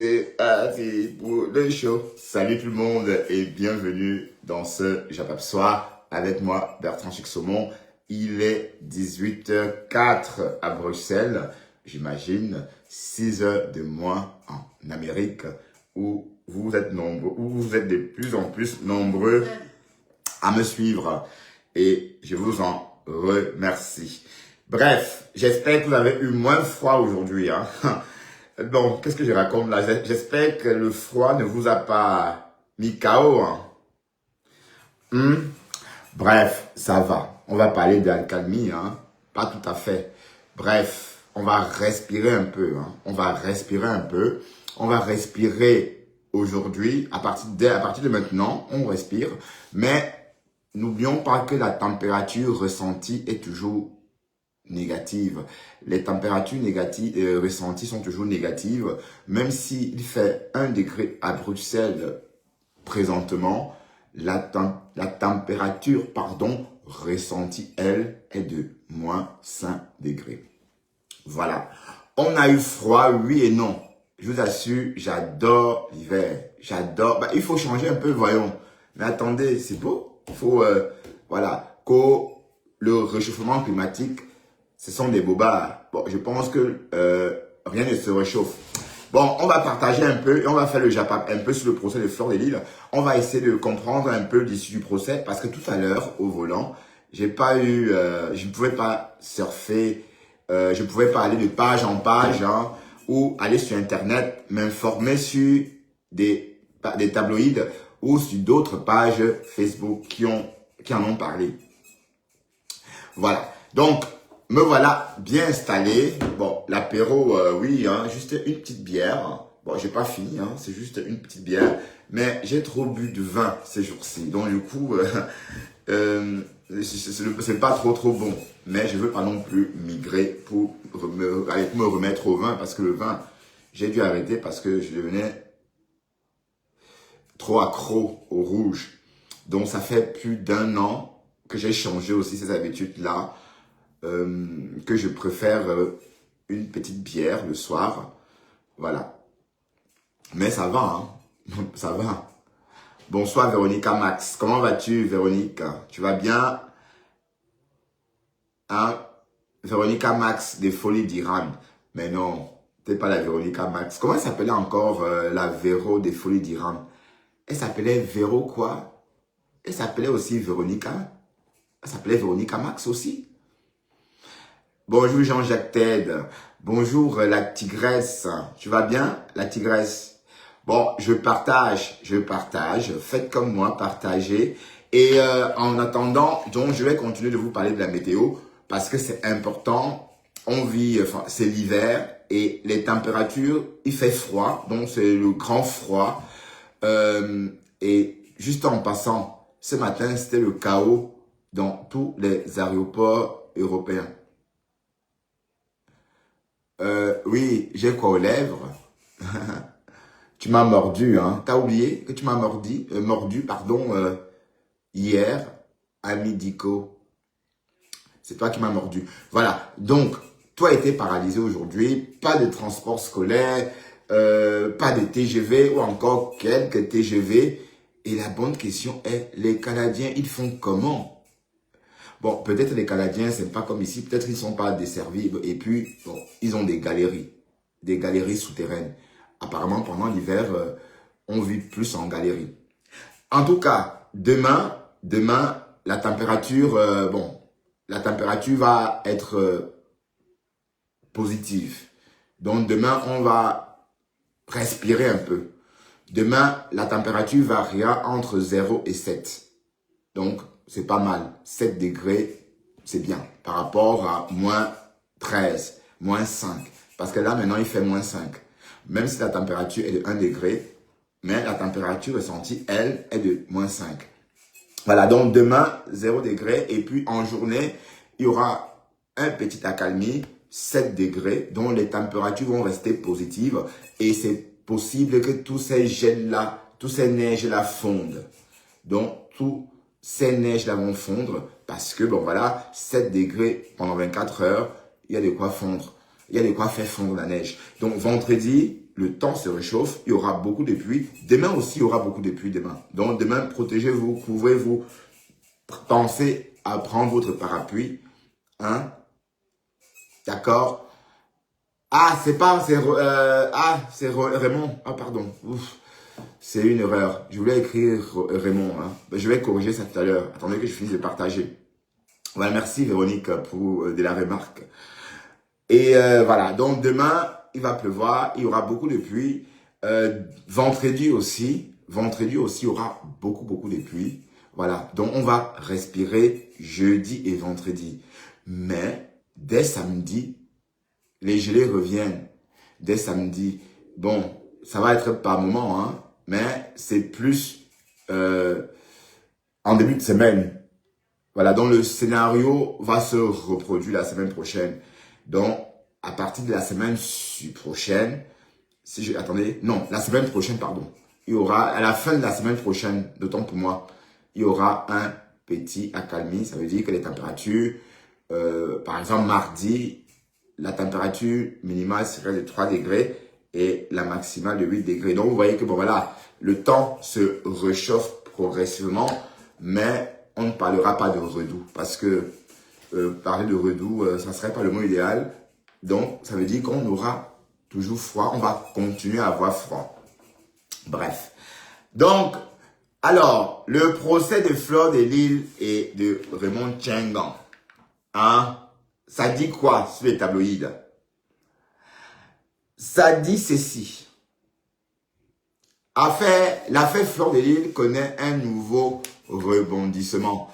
C'est parti pour le show. Salut tout le monde et bienvenue dans ce Japap Soir avec moi, Bertrand Chixaumont. Il est 18h04 à Bruxelles, j'imagine 6h de moins en Amérique où vous êtes nombreux, où vous êtes de plus en plus nombreux à me suivre et je vous en remercie. Bref, j'espère que vous avez eu moins froid aujourd'hui, hein. Bon, qu'est-ce que je raconte là? J'espère que le froid ne vous a pas mis KO, hein. Bref, ça va. On va parler d'alcalmie, hein. Pas tout à fait. Bref, on va respirer un peu, hein. On va respirer un peu. On va respirer aujourd'hui. À partir de maintenant, on respire. Mais n'oublions pas que la température ressentie est toujours négative. Les températures négatives ressenties sont toujours négatives, même s'il fait 1 degré à Bruxelles présentement, la température, ressentie, elle, est de -5 degrés. Voilà. On a eu froid, oui et non. Je vous assure, j'adore l'hiver. J'adore. Il faut changer un peu, voyons. Mais attendez, c'est beau. Il faut, voilà, que le réchauffement climatique, ce sont des bobards. Bon, je pense que rien ne se réchauffe. Bon, on va partager un peu et on va faire le Japap un peu sur le procès de Fleur de Lille. On va essayer de comprendre un peu l'issue du procès parce que tout à l'heure, au volant, je ne pouvais pas surfer, je ne pouvais pas aller de page en page, hein, ou aller sur Internet, m'informer sur des tabloïds ou sur d'autres pages Facebook qui en ont parlé. Voilà. Donc, me voilà bien installé. Bon, l'apéro, oui, hein, juste une petite bière. Bon, j'ai pas fini, hein, c'est juste une petite bière. Mais j'ai trop bu de vin ces jours-ci. Donc, du coup, c'est pas trop bon. Mais je veux pas non plus migrer pour me remettre au vin. Parce que le vin, j'ai dû arrêter parce que je devenais trop accro au rouge. Donc, ça fait plus d'1 an que j'ai changé aussi ces habitudes-là. Que je préfère une petite bière le soir. Voilà. Mais ça va, hein. Ça va. Bonsoir Véronica Max. Comment vas-tu, Véronique? Tu vas bien? Hein? Véronica Max des Folies d'Iran. Mais non, t'es pas la Véronica Max. Comment elle s'appelait encore la Véro des Folies d'Iran? Elle s'appelait Véro quoi? Elle s'appelait aussi Véronica. Elle s'appelait Véronica Max aussi. Bonjour Jean-Jacques Ted. Bonjour la tigresse. Tu vas bien, la tigresse? Bon, je partage. Faites comme moi, partagez. Et en attendant, donc je vais continuer de vous parler de la météo parce que c'est important. On vit, enfin, c'est l'hiver et les températures, il fait froid, donc c'est le grand froid. Et juste en passant, ce matin, c'était le chaos dans tous les aéroports européens. Oui, j'ai quoi aux lèvres? Tu m'as mordu, hein? T'as oublié que tu m'as mordu, hier à Midico. C'est toi qui m'as mordu. Voilà. Donc, toi été paralysé aujourd'hui. Pas de transport scolaire, pas de TGV ou encore quelques TGV. Et la bonne question est, les Canadiens, ils font comment? Bon, peut-être les Canadiens, c'est pas comme ici, peut-être ils sont pas desservis et puis bon, ils ont des galeries souterraines. Apparemment, pendant l'hiver, on vit plus en galerie. En tout cas, demain, la température, la température va être positive. Donc demain, on va respirer un peu. Demain, la température variera entre 0 et 7. Donc, c'est pas mal. 7 degrés, c'est bien. Par rapport à -13, -5. Parce que là, maintenant, il fait -5. Même si la température est de 1 degré, mais la température ressentie, elle, est de -5. Voilà, donc demain, 0 degré. Et puis, en journée, il y aura un petit accalmie, 7 degrés, dont les températures vont rester positives. Et c'est possible que tous ces gels-là, tous ces neiges-là fondent. Donc, ces neiges-là vont fondre parce que, bon voilà, 7 degrés pendant 24 heures, il y a de quoi fondre. Il y a de quoi faire fondre la neige. Donc, vendredi, le temps se réchauffe, il y aura beaucoup de pluie. Demain aussi, il y aura beaucoup de pluie demain. Donc demain, protégez-vous, couvrez-vous, pensez à prendre votre parapluie. Hein? D'accord? Ah, c'est pas, c'est Raymond. Ah, pardon. Ouf. C'est une erreur. Je voulais écrire Raymond. Hein. Je vais corriger ça tout à l'heure. Attendez que je finisse de partager. Voilà, merci Véronique pour de la remarque. Et voilà, donc demain, il va pleuvoir, il y aura beaucoup de pluie. Vendredi aussi, il y aura beaucoup de pluie. Voilà, donc on va respirer jeudi et vendredi. Mais dès samedi, les gelées reviennent. Dès samedi, bon, ça va être par moment, hein, mais c'est plus en début de semaine. Voilà, donc le scénario va se reproduire la semaine prochaine. Donc, à partir de la semaine prochaine, la semaine prochaine, pardon, il y aura, à la fin de la semaine prochaine, d'autant pour moi, il y aura un petit accalmie. Ça veut dire que les températures, par exemple, mardi, la température minimale serait de 3 degrés et la maximale de 8 degrés. Donc, vous voyez que, bon, voilà, le temps se réchauffe progressivement, mais on ne parlera pas de redoux parce que parler de redoux, ça ne serait pas le mot idéal. Donc, ça veut dire qu'on aura toujours froid. On va continuer à avoir froid. Bref. Donc, alors, le procès de Fleur de Lille et de Raymond Tchengan. Hein? Ça dit quoi sur les tabloïds? Ça dit ceci. L'affaire Fleur de Lille connaît un nouveau rebondissement.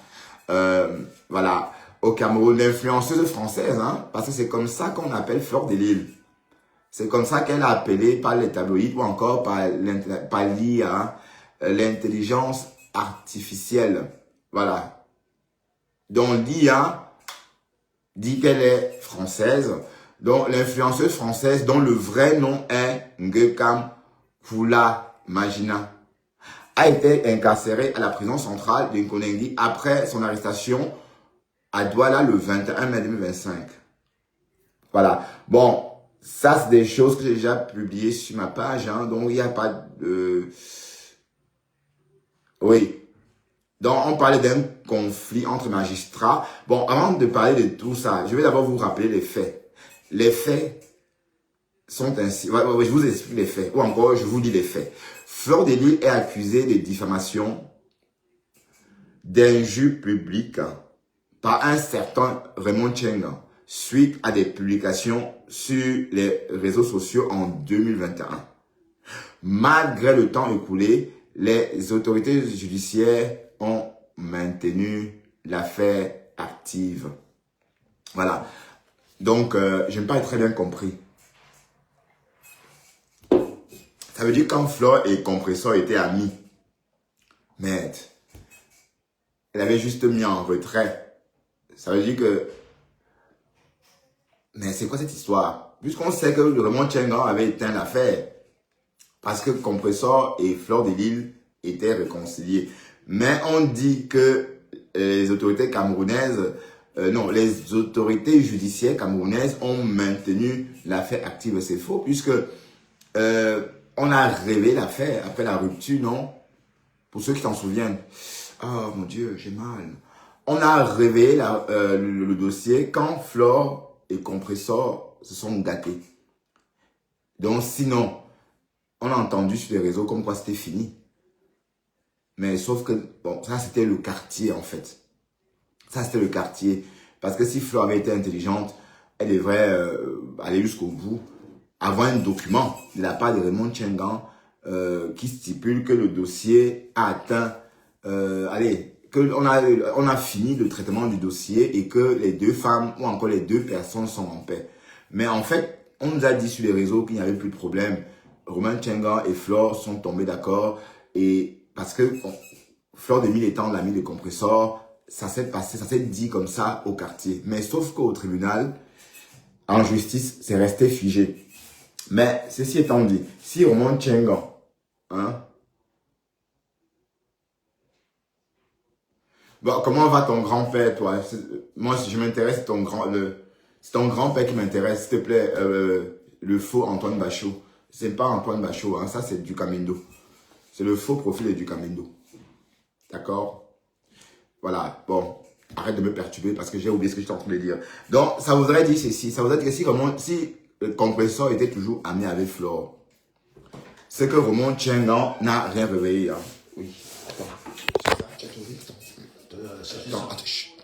Voilà. Au Cameroun, l'influenceuse française, hein, parce que c'est comme ça qu'on appelle Fleur de Lille. C'est comme ça qu'elle est appelée par les tabloïds ou encore par l'IA, l'intelligence artificielle. Voilà. Donc l'IA dit qu'elle est française. Donc l'influenceuse française dont le vrai nom est Ngekam Kula Magina a été incarcérée à la prison centrale de Nkonengui après son arrestation à Douala le 21 mai 2025. Voilà. Bon, ça c'est des choses que j'ai déjà publiées sur ma page. Hein, donc il n'y a pas de... Oui. Donc on parlait d'un conflit entre magistrats. Bon, avant de parler de tout ça, je vais d'abord vous rappeler les faits. Les faits sont ainsi. Je vous explique les faits. Ou encore, je vous dis les faits. Fleur de Lille est accusée de diffamation, d'injure publique par un certain Raymond Tchengan suite à des publications sur les réseaux sociaux en 2021. Malgré le temps écoulé, les autorités judiciaires ont maintenu l'affaire active. Voilà. Donc, je n'ai pas très bien compris. Ça veut dire quand Fleur et Compressor étaient amis. Mais elle avait juste mis en retrait. Ça veut dire que... Mais c'est quoi cette histoire? Puisqu'on sait que le Raymond Tchengan avait éteint l'affaire. Parce que Compressor et Fleur de Lille étaient réconciliés. Mais on dit que les autorités camerounaises... les autorités judiciaires camerounaises ont maintenu l'affaire active. C'est faux, puisque on a révélé l'affaire après la rupture, non? Pour ceux qui s'en souviennent. Oh mon Dieu, j'ai mal. On a révélé le dossier quand Flore et Compressor se sont gâtés. Donc sinon, on a entendu sur les réseaux comme quoi c'était fini. Mais sauf que, bon, ça c'était le quartier en fait. Ça c'était le quartier. Parce que si Flore avait été intelligente, elle devrait aller jusqu'au bout, avoir un document de la part de Raymond Tchengan qui stipule que le dossier a atteint, on a fini le traitement du dossier et que les deux femmes ou encore les deux personnes sont en paix. Mais en fait, on nous a dit sur les réseaux qu'il n'y avait plus de problème. Raymond Tchengan et Flore sont tombés d'accord et parce que Fleur de Lille étant l'ami de Compressor, ça s'est passé, ça s'est dit comme ça au quartier. Mais sauf qu'au tribunal, en justice, c'est resté figé. Mais ceci étant dit, si Raymond Tchengan, hein, bon, comment va ton grand-père, toi? Moi, si je m'intéresse, c'est ton grand-père qui m'intéresse. S'il te plaît, le faux Antoine Bachot. C'est pas Antoine Bachot, hein, ça c'est du Camendo. C'est le faux profil du Camendo. D'accord? Voilà, bon, arrête de me perturber parce que j'ai oublié ce que j'étais en train de dire. Donc, ça voudrait dire ceci, ça voudrait dire que si le compresseur était toujours ami avec Flore, c'est que Romain Tchengan n'a rien réveillé. Hein. Oui, attends. Attends, chut.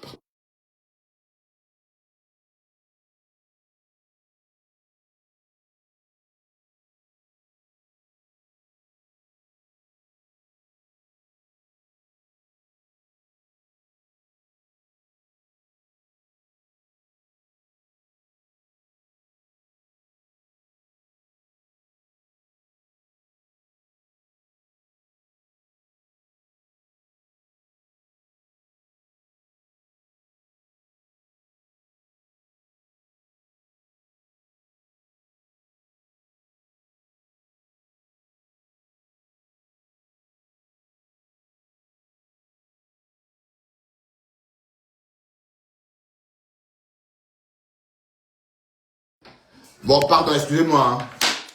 Bon, pardon, excusez-moi. Hein.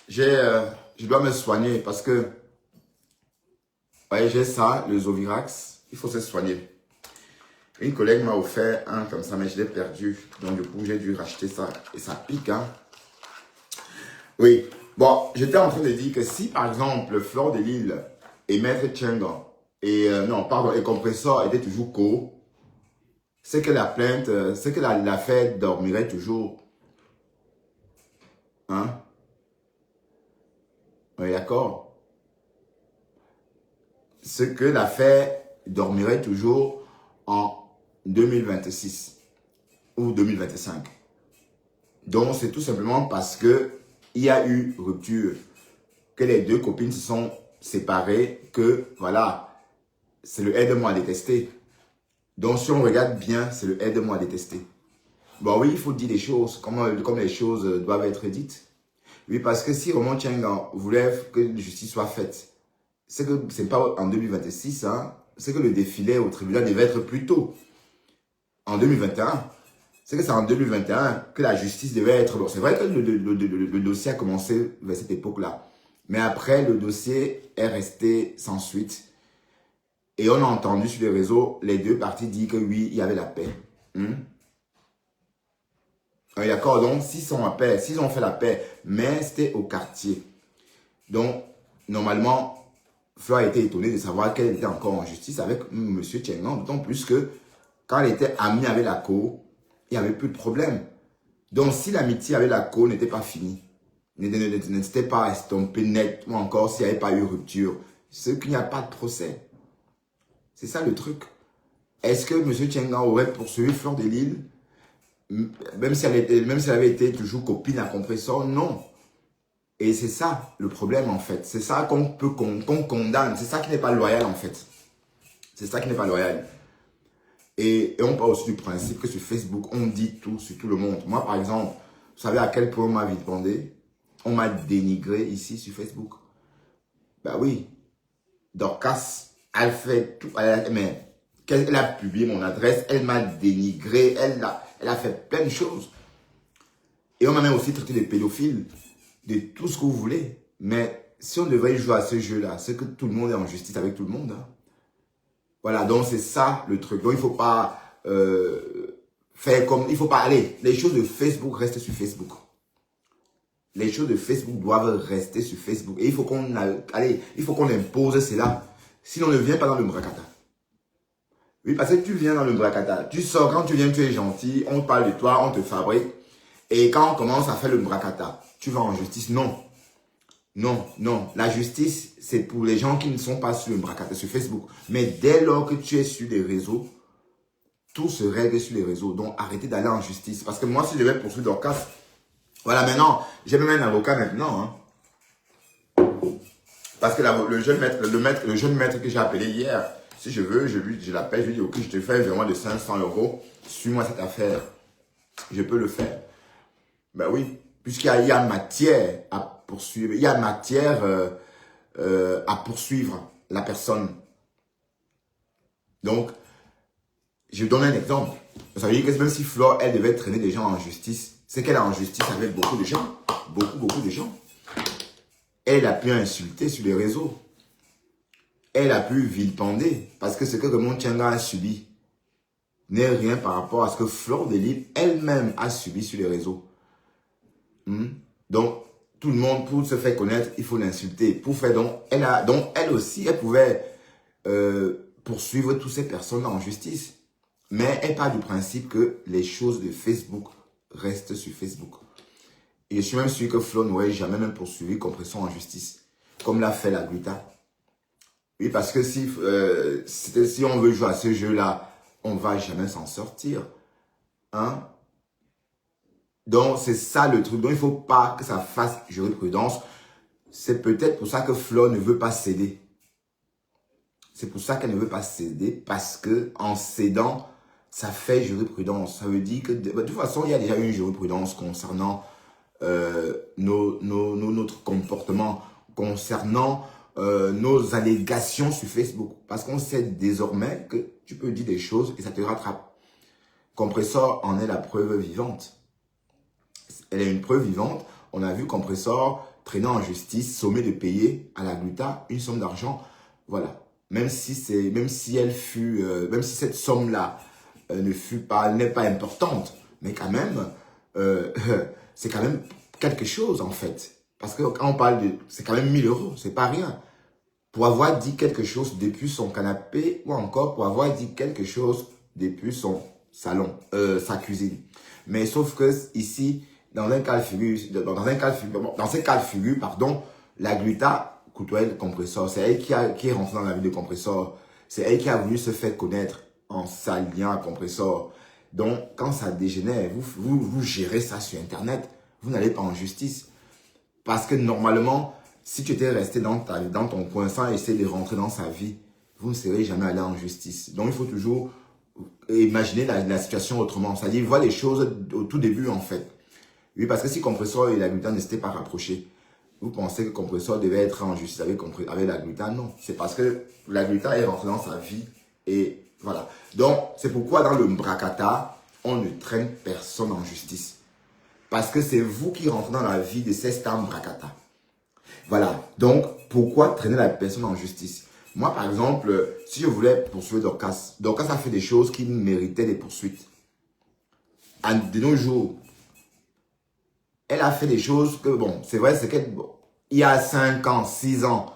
Je dois me soigner parce que, vous voyez, j'ai ça, le Zovirax. Il faut se soigner. Une collègue m'a offert un comme ça, mais je l'ai perdu. Donc, du coup, j'ai dû racheter ça. Et ça pique, hein. Oui. Bon, j'étais en train de dire que si, par exemple, Flore de Lille et Maître Tchengan et, et Compressor étaient toujours co, c'est que la plainte, c'est que l'affaire dormirait toujours. Hein? Oui, d'accord. C'est que l'affaire dormirait toujours en 2026 ou 2025. Donc, c'est tout simplement parce que il y a eu rupture, que les deux copines se sont séparées, que, voilà, c'est le aide-moi à détester. Donc, si on regarde bien, c'est le aide-moi à détester. Bon, oui, il faut dire des choses, comme les choses doivent être dites. Oui, parce que si Romain Tchengan voulait que la justice soit faite, c'est que c'est pas en 2026, hein, c'est que le défilé au tribunal devait être plus tôt, en 2021. C'est que c'est en 2021 que la justice devait être... Bon, c'est vrai que le dossier a commencé vers cette époque-là. Mais après, le dossier est resté sans suite. Et on a entendu sur les réseaux les deux parties dire que oui, il y avait la paix. D'accord, donc s'ils sont en paix, s'ils ont fait la paix, mais c'était au quartier. Donc, normalement, Flore a été étonnée de savoir qu'elle était encore en justice avec M. Tchengan, d'autant plus que quand elle était amie avec la cour, il n'y avait plus de problème. Donc, si l'amitié avec la cour n'était pas finie, n'était pas estompée net, ou encore s'il n'y avait pas eu rupture, c'est qu'il n'y a pas de procès. C'est ça le truc. Est-ce que M. Tchengan aurait poursuivi Flore de Lille, même si elle avait été toujours copine à Compressor? Non. Et c'est ça le problème en fait. C'est ça qu'on condamne. C'est ça qui n'est pas loyal en fait. C'est ça qui n'est pas loyal. Et on parle aussi du principe que sur Facebook, on dit tout sur tout le monde. Moi par exemple, vous savez à quel point on m'a vilipendé? On m'a dénigré ici sur Facebook. Bah oui. Dorcas, elle fait tout. Mais elle a publié mon adresse, elle m'a dénigré, elle a fait plein de choses. Et on m'a même aussi traité de pédophile, de tout ce que vous voulez. Mais si on devait jouer à ce jeu-là, c'est que tout le monde est en justice avec tout le monde. Hein. Voilà, donc c'est ça le truc. Donc il ne faut pas faire comme... Il ne faut pas aller. Les choses de Facebook restent sur Facebook. Les choses de Facebook doivent rester sur Facebook. Et il faut qu'on impose cela. Sinon, on ne vient pas dans le Mbrakata. Oui, parce que tu viens dans le Mbrakata. Tu sors, quand tu viens, tu es gentil. On parle de toi, on te fabrique. Et quand on commence à faire le Mbrakata, tu vas en justice. Non. Non, non. La justice, c'est pour les gens qui ne sont pas sur le Mbrakata, sur Facebook. Mais dès lors que tu es sur les réseaux, tout se règle sur les réseaux. Donc, arrêtez d'aller en justice. Parce que moi, si je vais poursuivre Dorcas, voilà, maintenant, j'ai même un avocat maintenant. Hein. Parce que le jeune maître que j'ai appelé hier, si je veux, je l'appelle, je lui dis, ok, je te fais un virement de 500 €, suis-moi cette affaire. Je peux le faire. Ben oui, puisqu'il y a matière à poursuivre, il y a matière à poursuivre la personne. Donc, je donne un exemple. Ça veut dire que même si Flore, elle devait traîner des gens en justice, c'est qu'elle est en justice avec beaucoup de gens. Beaucoup de gens. elle a pu insulter sur les réseaux. Elle a pu vilipender. Parce que ce que Raymond Tchenga a subi n'est rien par rapport à ce que Fleur de Lys elle-même a subi sur les réseaux. Donc, tout le monde, pour se faire connaître, il faut l'insulter. Pour faire donc, elle aussi, elle pouvait poursuivre toutes ces personnes en justice. Mais elle part du principe que les choses de Facebook restent sur Facebook. Et je suis même sûr que Flo n'aurait jamais même poursuivi Kompresso en justice, comme l'a fait la Gluta. Oui, parce que si on veut jouer à ce jeu-là, on ne va jamais s'en sortir. Hein? Donc, c'est ça le truc. Donc, il ne faut pas que ça fasse jurisprudence. C'est peut-être pour ça que Flo ne veut pas céder. C'est pour ça qu'elle ne veut pas céder, parce que en cédant, ça fait jurisprudence. Ça veut dire que, de toute façon, il y a déjà une jurisprudence concernant notre comportement, concernant nos allégations sur Facebook. Parce qu'on sait désormais que tu peux dire des choses et ça te rattrape. Kompresso en est la preuve vivante. Elle est une preuve vivante. On a vu Kompresso traîner en justice, sommé de payer à la Gluta une somme d'argent. Voilà. Même si cette somme-là n'est pas importante, mais quand même, c'est quand même quelque chose en fait. Parce que quand on parle c'est quand même 1000 €, c'est pas rien. Pour avoir dit quelque chose depuis son canapé ou encore pour avoir dit quelque chose depuis son salon, sa cuisine. Mais sauf que ici, dans ces cas de figure, la Gluta côtoie Kompresso. C'est elle qui est rentrée dans la vie de Kompresso. C'est elle qui a voulu se faire connaître en s'alliant à Kompresso. Donc, quand ça dégénère, vous gérez ça sur Internet, vous n'allez pas en justice. Parce que normalement, si tu étais resté dans ton coin sans essayer de rentrer dans sa vie, vous ne serez jamais allé en justice. Donc, il faut toujours imaginer la situation autrement. C'est-à-dire, voir les choses au tout début, en fait. Oui, parce que si Kompresso et la Gluta ne s'étaient pas rapprochés, vous pensez que Kompresso devait être en justice avec la Gluta? Non, c'est parce que la Gluta est rentrée dans sa vie et voilà. Donc, c'est pourquoi dans le Mbrakata, on ne traîne personne en justice. Parce que c'est vous qui rentrez dans la vie de ces stars Mbrakata. Voilà. Donc, pourquoi traîner la personne en justice? Moi, par exemple, si je voulais poursuivre Dorcas a fait des choses qui méritaient des poursuites. De nos jours, elle a fait des choses que, bon, c'est vrai, c'est qu'elle, bon, il y a 5 ans, 6 ans,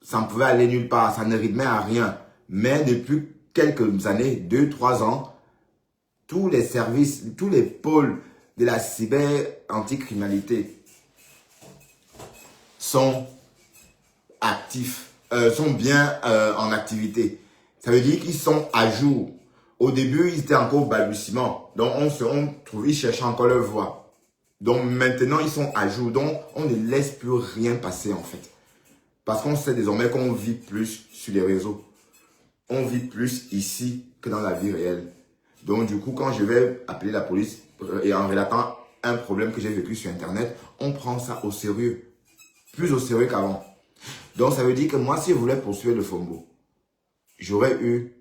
ça ne pouvait aller nulle part, ça ne rythmait à rien. Mais depuis quelques années, 2, 3 ans, tous les services, tous les pôles de la cyber-anticriminalité sont actifs, sont bien en activité. Ça veut dire qu'ils sont à jour. Au début, ils étaient encore au balbutiement. Donc, ils cherchaient encore leur voie. Donc maintenant, ils sont à jour. Donc, on ne laisse plus rien passer en fait. Parce qu'on sait désormais qu'on vit plus sur les réseaux. On vit plus ici que dans la vie réelle. Donc du coup, quand je vais appeler la police et en relatant un problème que j'ai vécu sur Internet, on prend ça au sérieux. Plus au sérieux qu'avant. Donc ça veut dire que moi, si je voulais poursuivre le Fombo, j'aurais eu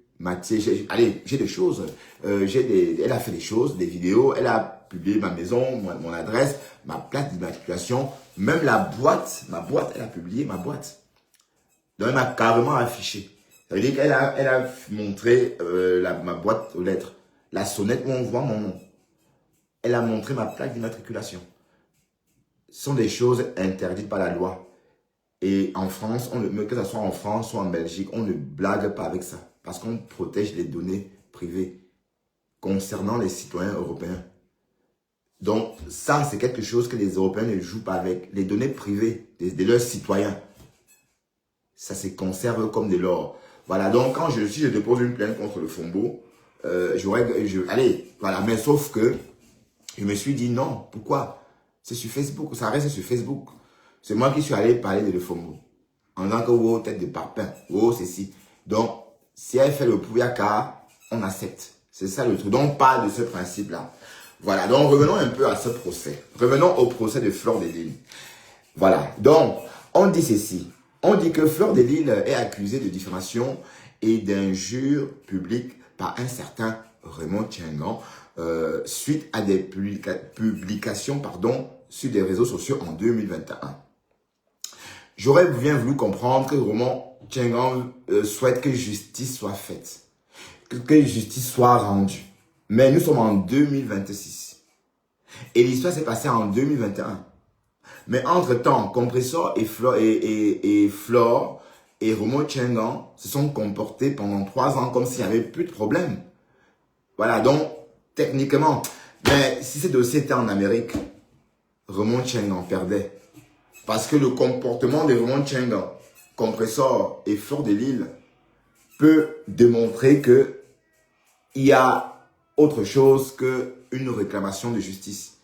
j'ai des choses. Elle a fait des choses, des vidéos, elle a publié ma maison, mon adresse, ma plaque d'immatriculation, même ma boîte, elle a publié ma boîte. Donc elle m'a carrément affiché. Ça veut dire qu'elle a montré ma boîte aux lettres, la sonnette où on voit mon nom. Elle a montré ma plaque d'immatriculation. Ce sont des choses interdites par la loi. Et en France, que ce soit en France ou en Belgique, on ne blague pas avec ça. Parce qu'on protège les données privées concernant les citoyens européens. Donc, ça, c'est quelque chose que les Européens ne jouent pas avec. Les données privées de leurs citoyens, ça se conserve comme de l'or. Voilà, donc si je dépose une plainte contre le Fombo, voilà, mais sauf que je me suis dit non, pourquoi? C'est sur Facebook, ça reste sur Facebook. C'est moi qui suis allé parler de le Fombo. En disant que, oh, tête de parpaing, oh, ceci. Donc, si elle fait le Pouyaka, on accepte. C'est ça le truc. Donc, on parle de ce principe-là. Voilà, donc revenons un peu à ce procès. Revenons au procès de Fleur de Lys. Voilà, donc, on dit ceci. On dit que Fleur de Lys est accusée de diffamation et d'injure publique par un certain Raymond Tchenga suite à des publications sur des réseaux sociaux en 2021. J'aurais bien voulu comprendre que Roman Tchengang souhaite que justice soit faite, que justice soit rendue. Mais nous sommes en 2026. Et l'histoire s'est passée en 2021. Mais entre-temps, Compressor et Flore et Roman Tchengang se sont comportés pendant 3 ans comme s'il n'y avait plus de problème. Voilà, donc, techniquement, mais si ce dossier était en Amérique, Roman Tchengang perdait. Parce que le comportement de Roman Tchengang, Compressor et Fleur de Lille peut démontrer que il y a autre chose qu'une réclamation de justice.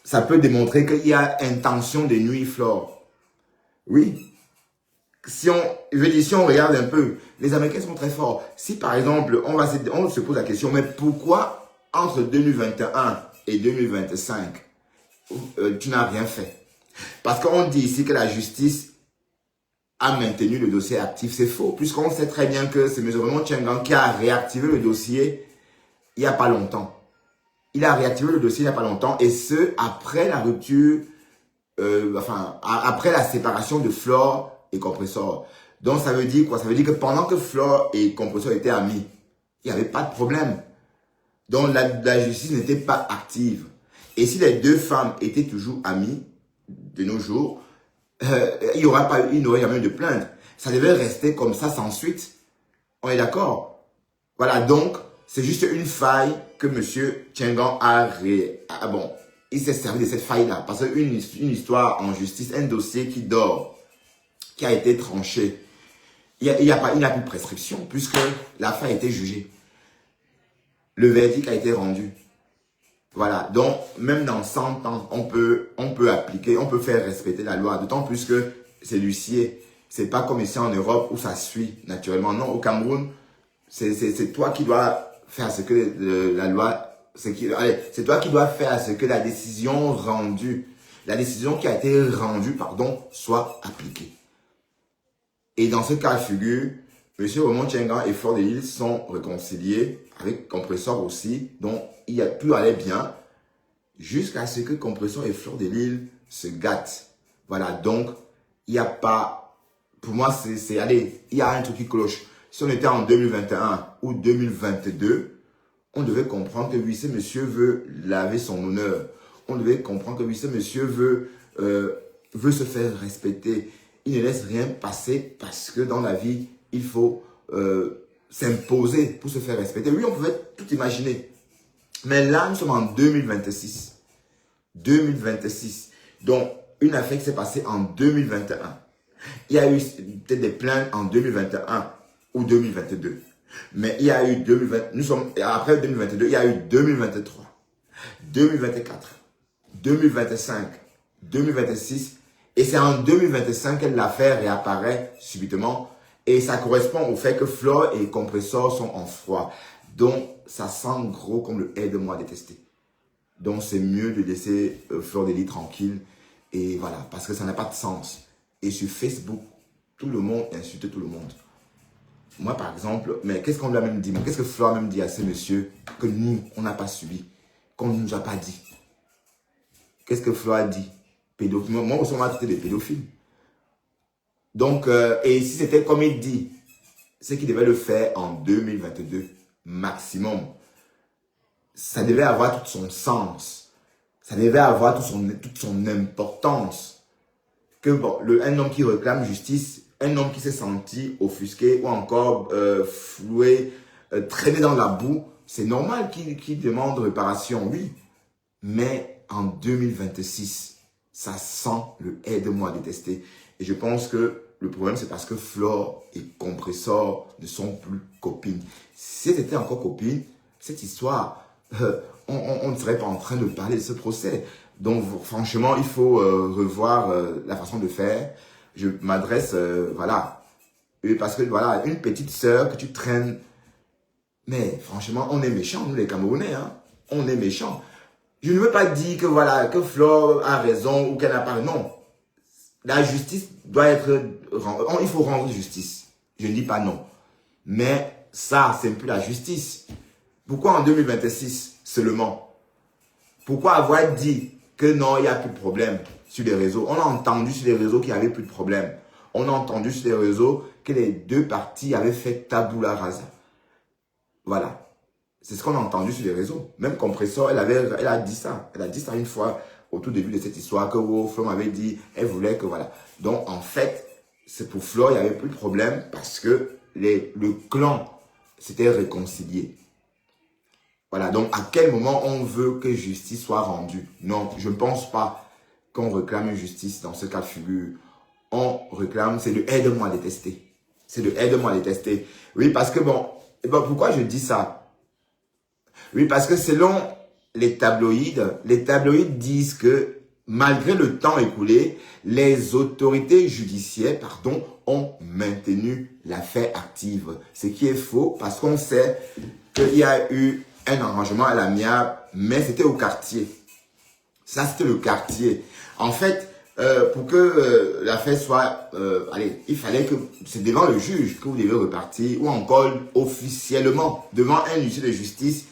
Ça peut démontrer qu'il y a intention de nuire Flore. Oui. Si on regarde un peu, les Américains sont très forts. Si par exemple, on se pose la question, mais pourquoi entre 2021 et 2025, tu n'as rien fait? Parce qu'on dit ici que la justice a maintenu le dossier actif. C'est faux, puisqu'on sait très bien que c'est M. Roman Tchengang qui a réactivé le dossier il n'y a pas longtemps. Il a réactivé le dossier il n'y a pas longtemps, et ce, après la rupture, après la séparation de Flore et Compressor. Donc ça veut dire quoi? Ça veut dire que pendant que Flore et Compressor étaient amis, il n'y avait pas de problème. Donc la justice n'était pas active. Et si les deux femmes étaient toujours amies, de nos jours, il n'aurait jamais eu de plainte. Ça devait rester comme ça sans suite. On est d'accord? Voilà, donc, c'est juste une faille que M. Tchengang il s'est servi de cette faille-là. Parce qu'une histoire en justice, un dossier qui dort, qui a été tranché, il n'a plus de prescription, puisque la faille a été jugée. Le verdict a été rendu. Voilà, donc même dans 100 ans, on peut appliquer, on peut faire respecter la loi, d'autant plus que c'est l'huissier. C'est pas comme ici en Europe où ça suit naturellement. Non, au Cameroun, c'est toi qui dois faire ce que la loi, c'est toi qui dois faire ce que la décision qui a été rendue, soit appliquée. Et dans ce cas de figure, M. Roman Tchengang et Fleur de Lille sont réconciliés avec Compressor aussi, donc tout allait bien, jusqu'à ce que Compressor et Fleur de Lille se gâtent. Voilà, donc, il n'y a pas, pour moi, il y a un truc qui cloche. Si on était en 2021 ou 2022, on devait comprendre que oui, ce monsieur veut laver son honneur. On devait comprendre que oui, ce monsieur veut se faire respecter. Il ne laisse rien passer parce que dans la vie, il faut s'imposer pour se faire respecter. Oui, on pouvait tout imaginer. Mais là, nous sommes en 2026. 2026. Donc, une affaire qui s'est passée en 2021. Il y a eu peut-être des plaintes en 2021 ou 2022. Mais il y a eu après 2022, il y a eu 2023, 2024, 2025, 2026. Et c'est en 2025 que l'affaire réapparaît subitement. Et ça correspond au fait que Flore et Compressor sont en froid. Donc, ça sent gros comme le aide-moi détesté. Donc, c'est mieux de laisser Fleur de Lille tranquille. Et voilà, parce que ça n'a pas de sens. Et sur Facebook, tout le monde insulte tout le monde. Moi, par exemple, mais qu'est-ce qu'on lui a même dit? Qu'est-ce que Fleur a même dit à ces messieurs que nous, on n'a pas subi, qu'on ne nous a pas dit? Qu'est-ce que Fleur a dit? Pédophile. Moi aussi, on m'a traité de pédophile. Donc, et si c'était comme il dit, c'est qu'il devait le faire en 2022, maximum. Ça devait avoir tout son sens. Ça devait avoir toute son importance. Que bon, un homme qui réclame justice, un homme qui s'est senti offusqué ou encore floué, traîné dans la boue, c'est normal qu'il demande réparation, oui. Mais en 2026, ça sent le aide-moi à détester. Et je pense que le problème, c'est parce que Flore et Compressor ne sont plus copines. Si elles étaient encore copines, cette histoire, on ne serait pas en train de parler de ce procès. Donc, franchement, il faut revoir la façon de faire. Je m'adresse, voilà. Parce que, voilà, une petite sœur que tu traînes. Mais, franchement, on est méchants, nous les Camerounais. Hein. On est méchants. Je ne veux pas dire que, voilà, que Flore a raison ou qu'elle n'a pas. Non. La justice doit être... Il faut rendre justice. Je ne dis pas non. Mais ça, c'est plus la justice. Pourquoi en 2026 seulement? Pourquoi avoir dit que non, il n'y a plus de problème sur les réseaux? On a entendu sur les réseaux qu'il n'y avait plus de problème. on a entendu sur les réseaux que les deux parties avaient fait tabula rasa. Voilà. C'est ce qu'on a entendu sur les réseaux. Même Compressor, elle a dit ça. Elle a dit ça une fois au tout début de cette histoire que Flo m'avait dit, elle voulait que voilà. Donc en fait, c'est pour Flo, il n'y avait plus de problème parce que le clan s'était réconcilié. Voilà, donc à quel moment on veut que justice soit rendue? Non, je ne pense pas qu'on réclame une justice dans ce cas de figure. On réclame, c'est le aide-moi à détester. C'est le aide-moi à détester. Oui, parce que bon, pourquoi je dis ça? Oui, parce que selon les tabloïds disent que malgré le temps écoulé, les autorités judiciaires, ont maintenu l'affaire active. Ce qui est faux parce qu'on sait qu'il y a eu un arrangement à l'amiable, mais c'était au quartier. Ça, c'était le quartier. En fait, pour que l'affaire soit... allez, il fallait que... C'est devant le juge que vous devez repartir, ou encore officiellement, devant un huissier de justice,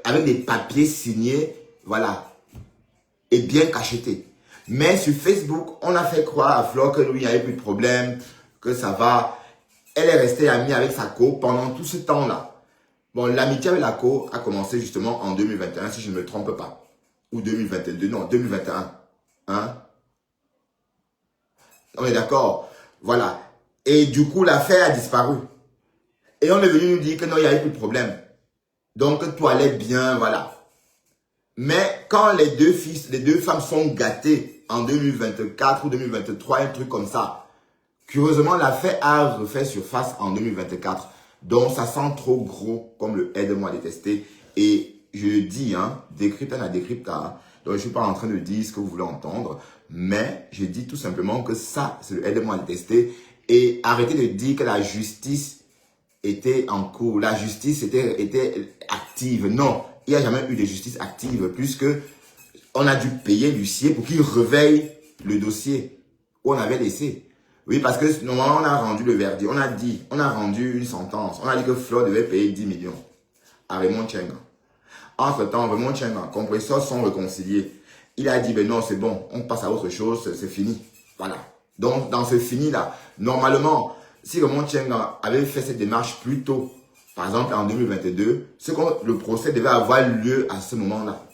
avec des papiers signés, voilà, et bien cachetés. Mais sur Facebook, on a fait croire à Flore que lui, il n'y avait plus de problème, que ça va. Elle est restée amie avec sa co pendant tout ce temps-là. Bon, l'amitié avec la co a commencé justement en 2021, si je ne me trompe pas. Ou 2022, non, 2021. Hein? On est d'accord? Voilà. Et du coup, l'affaire a disparu. Et on est venu nous dire que non, il n'y avait plus de problème. Donc, tout allait bien, voilà. Mais quand les deux femmes sont gâtées en 2024 ou 2023, un truc comme ça, curieusement, l'affaire a refait surface en 2024. Donc, ça sent trop gros comme le aide-moi à détester. Et je le dis, hein, décrypte à décrypte. Hein. Donc, je ne suis pas en train de dire ce que vous voulez entendre. Mais je dis tout simplement que ça, c'est le aide-moi à détester. Et arrêtez de dire que la justice était en cours. La justice était active. Non, il n'y a jamais eu de justice active puisque on a dû payer l'huissier pour qu'il réveille le dossier où on avait laissé. Oui, parce que normalement, on a rendu le verdict. On a rendu une sentence. On a dit que Flore devait payer 10 millions à Raymond Tchenga. Entre-temps, Raymond Tchenga, Compressor sont réconciliés. Il a dit, ben non, c'est bon, on passe à autre chose, c'est fini. Voilà. Donc, dans ce fini-là, normalement, si Raymond Tchenga avait fait cette démarche plus tôt, par exemple en 2022, le procès devait avoir lieu à ce moment-là.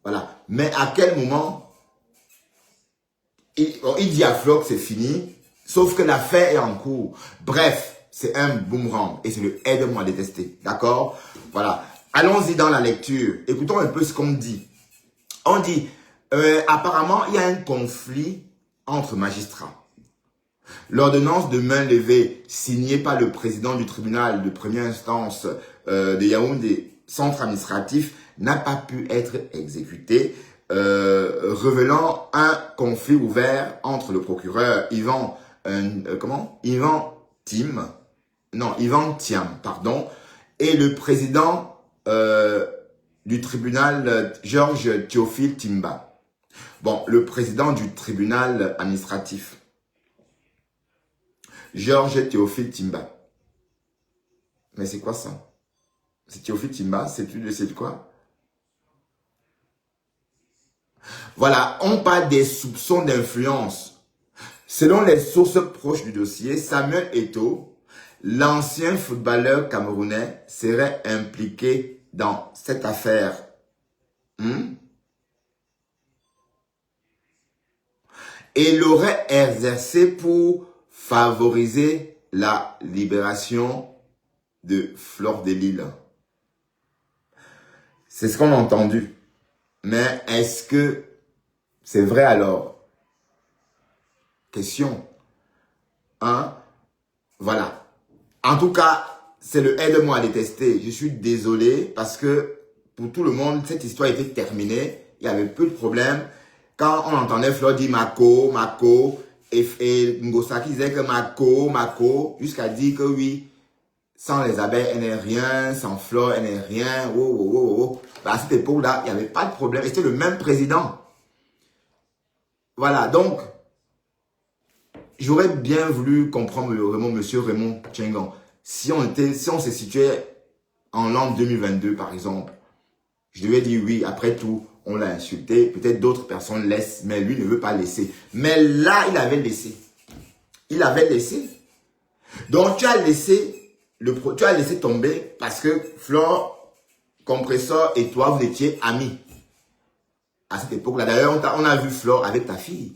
Voilà. Mais à quel moment il dit à Flore que c'est fini, sauf que l'affaire est en cours. Bref, c'est un boomerang et c'est le aide-moi à détester. D'accord? Voilà. Allons-y dans la lecture. Écoutons un peu ce qu'on dit. On dit, apparemment, il y a un conflit entre magistrats. L'ordonnance de main levée signée par le président du tribunal de première instance de Yaoundé, centre administratif, n'a pas pu être exécutée, révélant un conflit ouvert entre le procureur Yvan Thiam, et le président du tribunal Georges Théophile Timba. Bon, le président du tribunal administratif. Georges Théophile Timba. Mais c'est quoi ça? C'est Théophile Timba, c'est quoi? Voilà, on parle des soupçons d'influence. Selon les sources proches du dossier, Samuel Eto'o, l'ancien footballeur camerounais, serait impliqué dans cette affaire. Et l'aurait exercé pour favoriser la libération de Flore de Lille. C'est ce qu'on a entendu. Mais est-ce que c'est vrai alors? Question. Hein? Voilà. En tout cas, c'est le aide-moi à détester. Je suis désolé parce que pour tout le monde, cette histoire était terminée. Il n'y avait plus de problème. Quand on entendait Flore dire Mako, et Ngosa qui disait que Mako, jusqu'à dire que oui, sans les abeilles, elle n'est rien, sans Flore, elle n'est rien. À cette époque-là, il n'y avait pas de problème. Et c'était le même président. Voilà, donc, j'aurais bien voulu comprendre monsieur Raymond Tchenga. Si on se situait en l'an 2022, par exemple, je devais dire oui, après tout, on l'a insulté. Peut-être d'autres personnes laissent, mais lui ne veut pas laisser. Mais là, il avait laissé. Il avait laissé. Donc, tu as laissé tomber parce que Flore, Compressor et toi, vous étiez amis. À cette époque-là. D'ailleurs, on a vu Flore avec ta fille.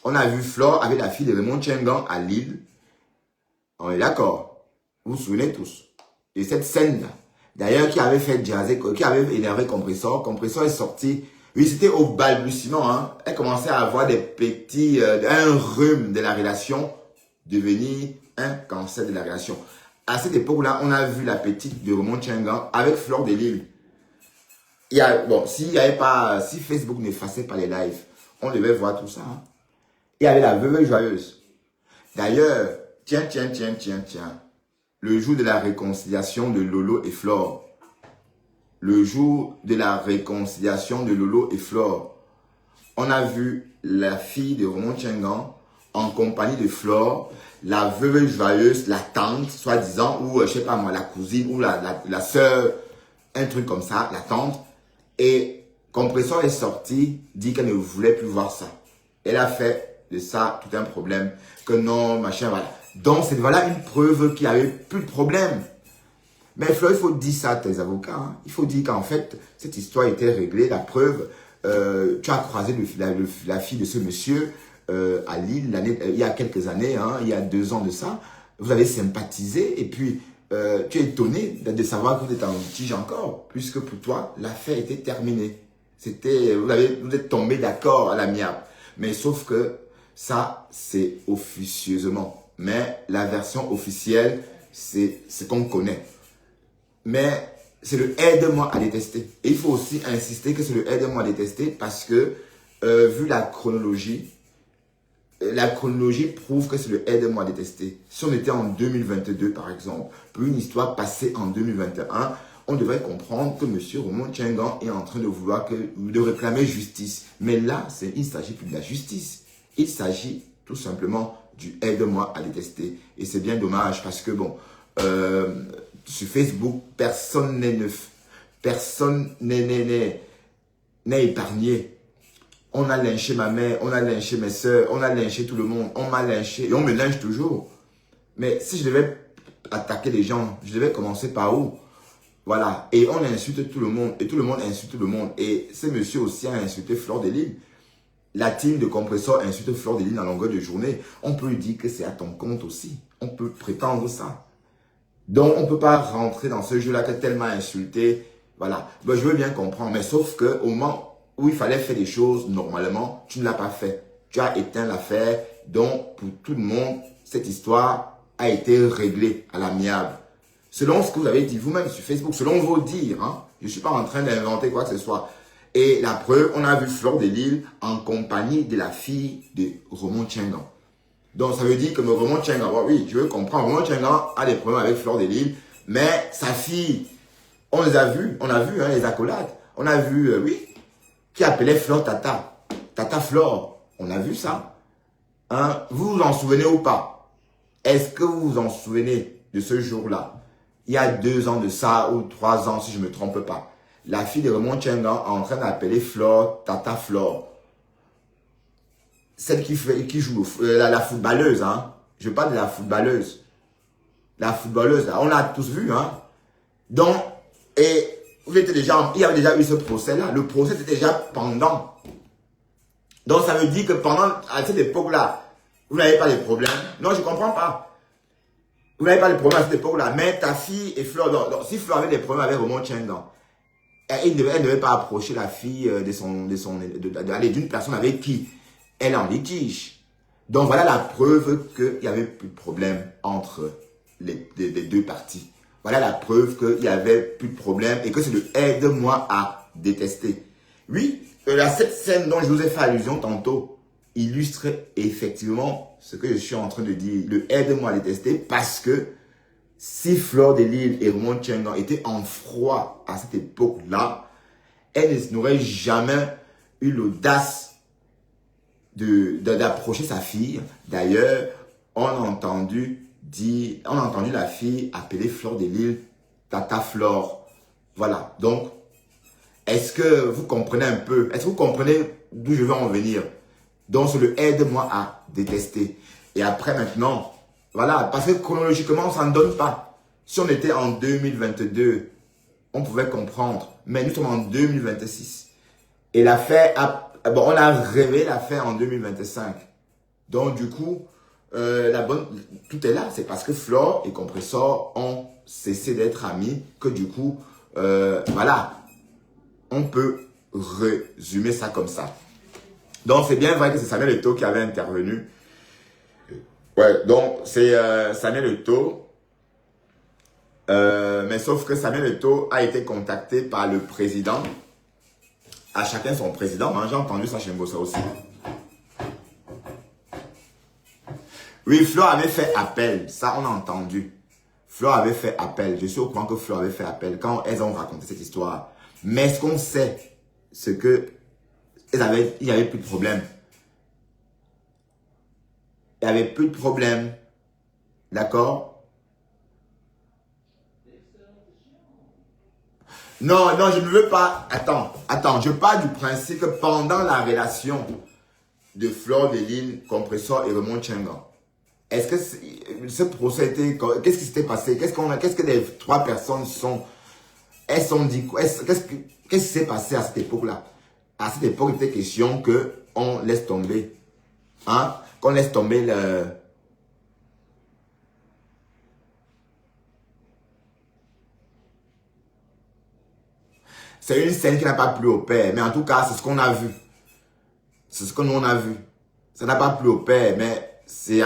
On a vu Flore avec la fille de Raymond Tchengan à Lille. On est d'accord. Vous vous souvenez tous de cette scène-là. D'ailleurs, qui avait fait jaser, qui avait énervé Compressor. Compressor est sorti. Oui, c'était au balbutiement. Hein. Elle commençait à avoir des petits... un rhume de la relation devenir un cancer de la relation. À cette époque-là, on a vu la petite de Raymond Tchengan avec Flore de Lille. Bon, si Facebook n'effaçait pas les lives, on devait voir tout ça. Hein. Il y avait la veuve joyeuse. D'ailleurs, tiens. Le jour de la réconciliation de Lolo et Flore. Le jour de la réconciliation de Lolo et Flore. On a vu la fille de Raymond Tchengan en compagnie de Flore, la veuve joyeuse, la tante, soi-disant, ou je sais pas moi, la cousine, ou la sœur, un truc comme ça, la tante. Et Compressor est sorti, dit qu'elle ne voulait plus voir ça. Elle a fait de ça tout un problème, que non, machin, voilà. Donc, c'est voilà une preuve qu'il n'y avait plus de problème. Mais Flore, il faut dire ça à tes avocats. Hein. Il faut dire qu'en fait, cette histoire était réglée. La preuve, tu as croisé la fille de ce monsieur à Lille il y a quelques années, hein, il y a 2 ans de ça. Vous avez sympathisé et puis tu es étonné de savoir que vous êtes en litige encore, puisque pour toi, l'affaire était terminée. Vous êtes tombé d'accord à l'amiable. Mais sauf que ça, c'est officieusement. Mais la version officielle, c'est ce qu'on connaît. Mais c'est le aide-moi à détester. Et il faut aussi insister que c'est le aide-moi à détester parce que, vu la chronologie prouve que c'est le aide-moi à détester. Si on était en 2022, par exemple, pour une histoire passée en 2021, on devrait comprendre que M. Raymond Tchengan est en train de réclamer justice. Mais là, il ne s'agit plus de la justice. Il s'agit tout simplement du aide-moi à détester. Et c'est bien dommage parce que, bon, sur Facebook, personne n'est épargné. On a lynché ma mère, on a lynché mes soeurs, on a lynché tout le monde, on m'a lynché et on me lynche toujours. Mais si je devais attaquer les gens, je devais commencer par où? Voilà. Et on insulte tout le monde et tout le monde insulte tout le monde. Et ce monsieur aussi a insulté Flore de Lille. La team de Compressor insulte Flore de Lille en longueur de journée. On peut lui dire que c'est à ton compte aussi. On peut prétendre ça. Donc, on ne peut pas rentrer dans ce jeu-là que tellement insulté. Voilà. Ben, je veux bien comprendre. Mais sauf qu'au moment où il fallait faire des choses normalement, tu ne l'as pas fait. Tu as éteint l'affaire. Donc, pour tout le monde, cette histoire a été réglée à l'amiable. Selon ce que vous avez dit vous-même sur Facebook, selon vos dires. Hein, je ne suis pas en train d'inventer quoi que ce soit. Et la preuve, on a vu Flore de Lille en compagnie de la fille de Raymond Tchengan. Donc, ça veut dire que Raymond Tchengan, oui, je veux comprendre, Raymond Tchengan a des problèmes avec Flore de Lille, mais sa fille, on les a vus, on a vu hein, les accolades. On a vu, oui, qui appelait Flore Tata. Tata Flore, on a vu ça. Hein? Vous vous en souvenez ou pas? Est-ce que vous vous en souvenez de ce jour-là? Il y a 2 ans de ça, ou 3 ans, si je ne me trompe pas. La fille de Raymond Tchengan est en train d'appeler Flore Tata Flore. Celle qui joue, la footballeuse, hein. Je parle de la footballeuse. La footballeuse, là, on l'a tous vu, hein. Donc, et il y avait déjà eu ce procès-là. Le procès était déjà pendant. Donc, ça veut dire que à cette époque-là, vous n'avez pas de problème. Non, je ne comprends pas. Vous n'avez pas de problème à cette époque-là. Mais ta fille et Flore, donc, si Flore avait des problèmes avec Raymond Tchengan, elle ne devait pas approcher la fille d'une personne avec qui elle est en litige. Donc voilà la preuve qu'il n'y avait plus de problème entre les 2 parties. Voilà la preuve qu'il n'y avait plus de problème et que c'est le aide-moi à détester. Oui, cette scène dont je vous ai fait allusion tantôt illustre effectivement ce que je suis en train de dire. Le aide-moi à détester parce que si Flore de Lille et Raymond Tchengan étaient en froid à cette époque-là, elle n'aurait jamais eu l'audace d'approcher sa fille. D'ailleurs, on a entendu la fille appeler Flore de Lille Tata Flore. Voilà. Donc, est-ce que vous comprenez un peu? Est-ce que vous comprenez d'où je veux en venir? Donc, c'est le aide-moi à détester. Et après maintenant, voilà, parce que chronologiquement, on s'en donne pas. Si on était en 2022, on pouvait comprendre. Mais nous sommes en 2026. Et l'affaire, bon, on a rêvé l'affaire en 2025. Donc du coup, tout est là. C'est parce que Flore et Compressor ont cessé d'être amis que du coup, voilà, on peut résumer ça comme ça. Donc c'est bien vrai que c'est Samuel Eto'o qui avait intervenu. Ouais, donc c'est Samuel Eto'o. Mais sauf que Samuel Eto'o a été contacté par le président. À chacun son président. Hein, j'ai entendu ça chez Mbossa aussi. Oui, Flore avait fait appel. Ça, on a entendu. Flore avait fait appel. Je suis au courant que Flore avait fait appel quand elles ont raconté cette histoire. Mais ce qu'on sait, c'est que il n'y avait plus de problème. Il n'y avait plus de problème. D'accord? Non, non, je ne veux pas. Attends, je parle du principe que pendant la relation de Flore de Lille, Compressor et Raymond Tchengan, est-ce que ce procès était. Qu'est-ce qui s'était passé? Qu'est-ce que les trois personnes sont. Elles sont dit. Qu'est-ce qui s'est passé à cette époque-là? À cette époque, il était question qu'on laisse tomber. Hein? Qu'on laisse tomber le. C'est une scène qui n'a pas plu au père. Mais en tout cas, c'est ce qu'on a vu. C'est ce que nous on a vu. Ça n'a pas plu au père, mais c'est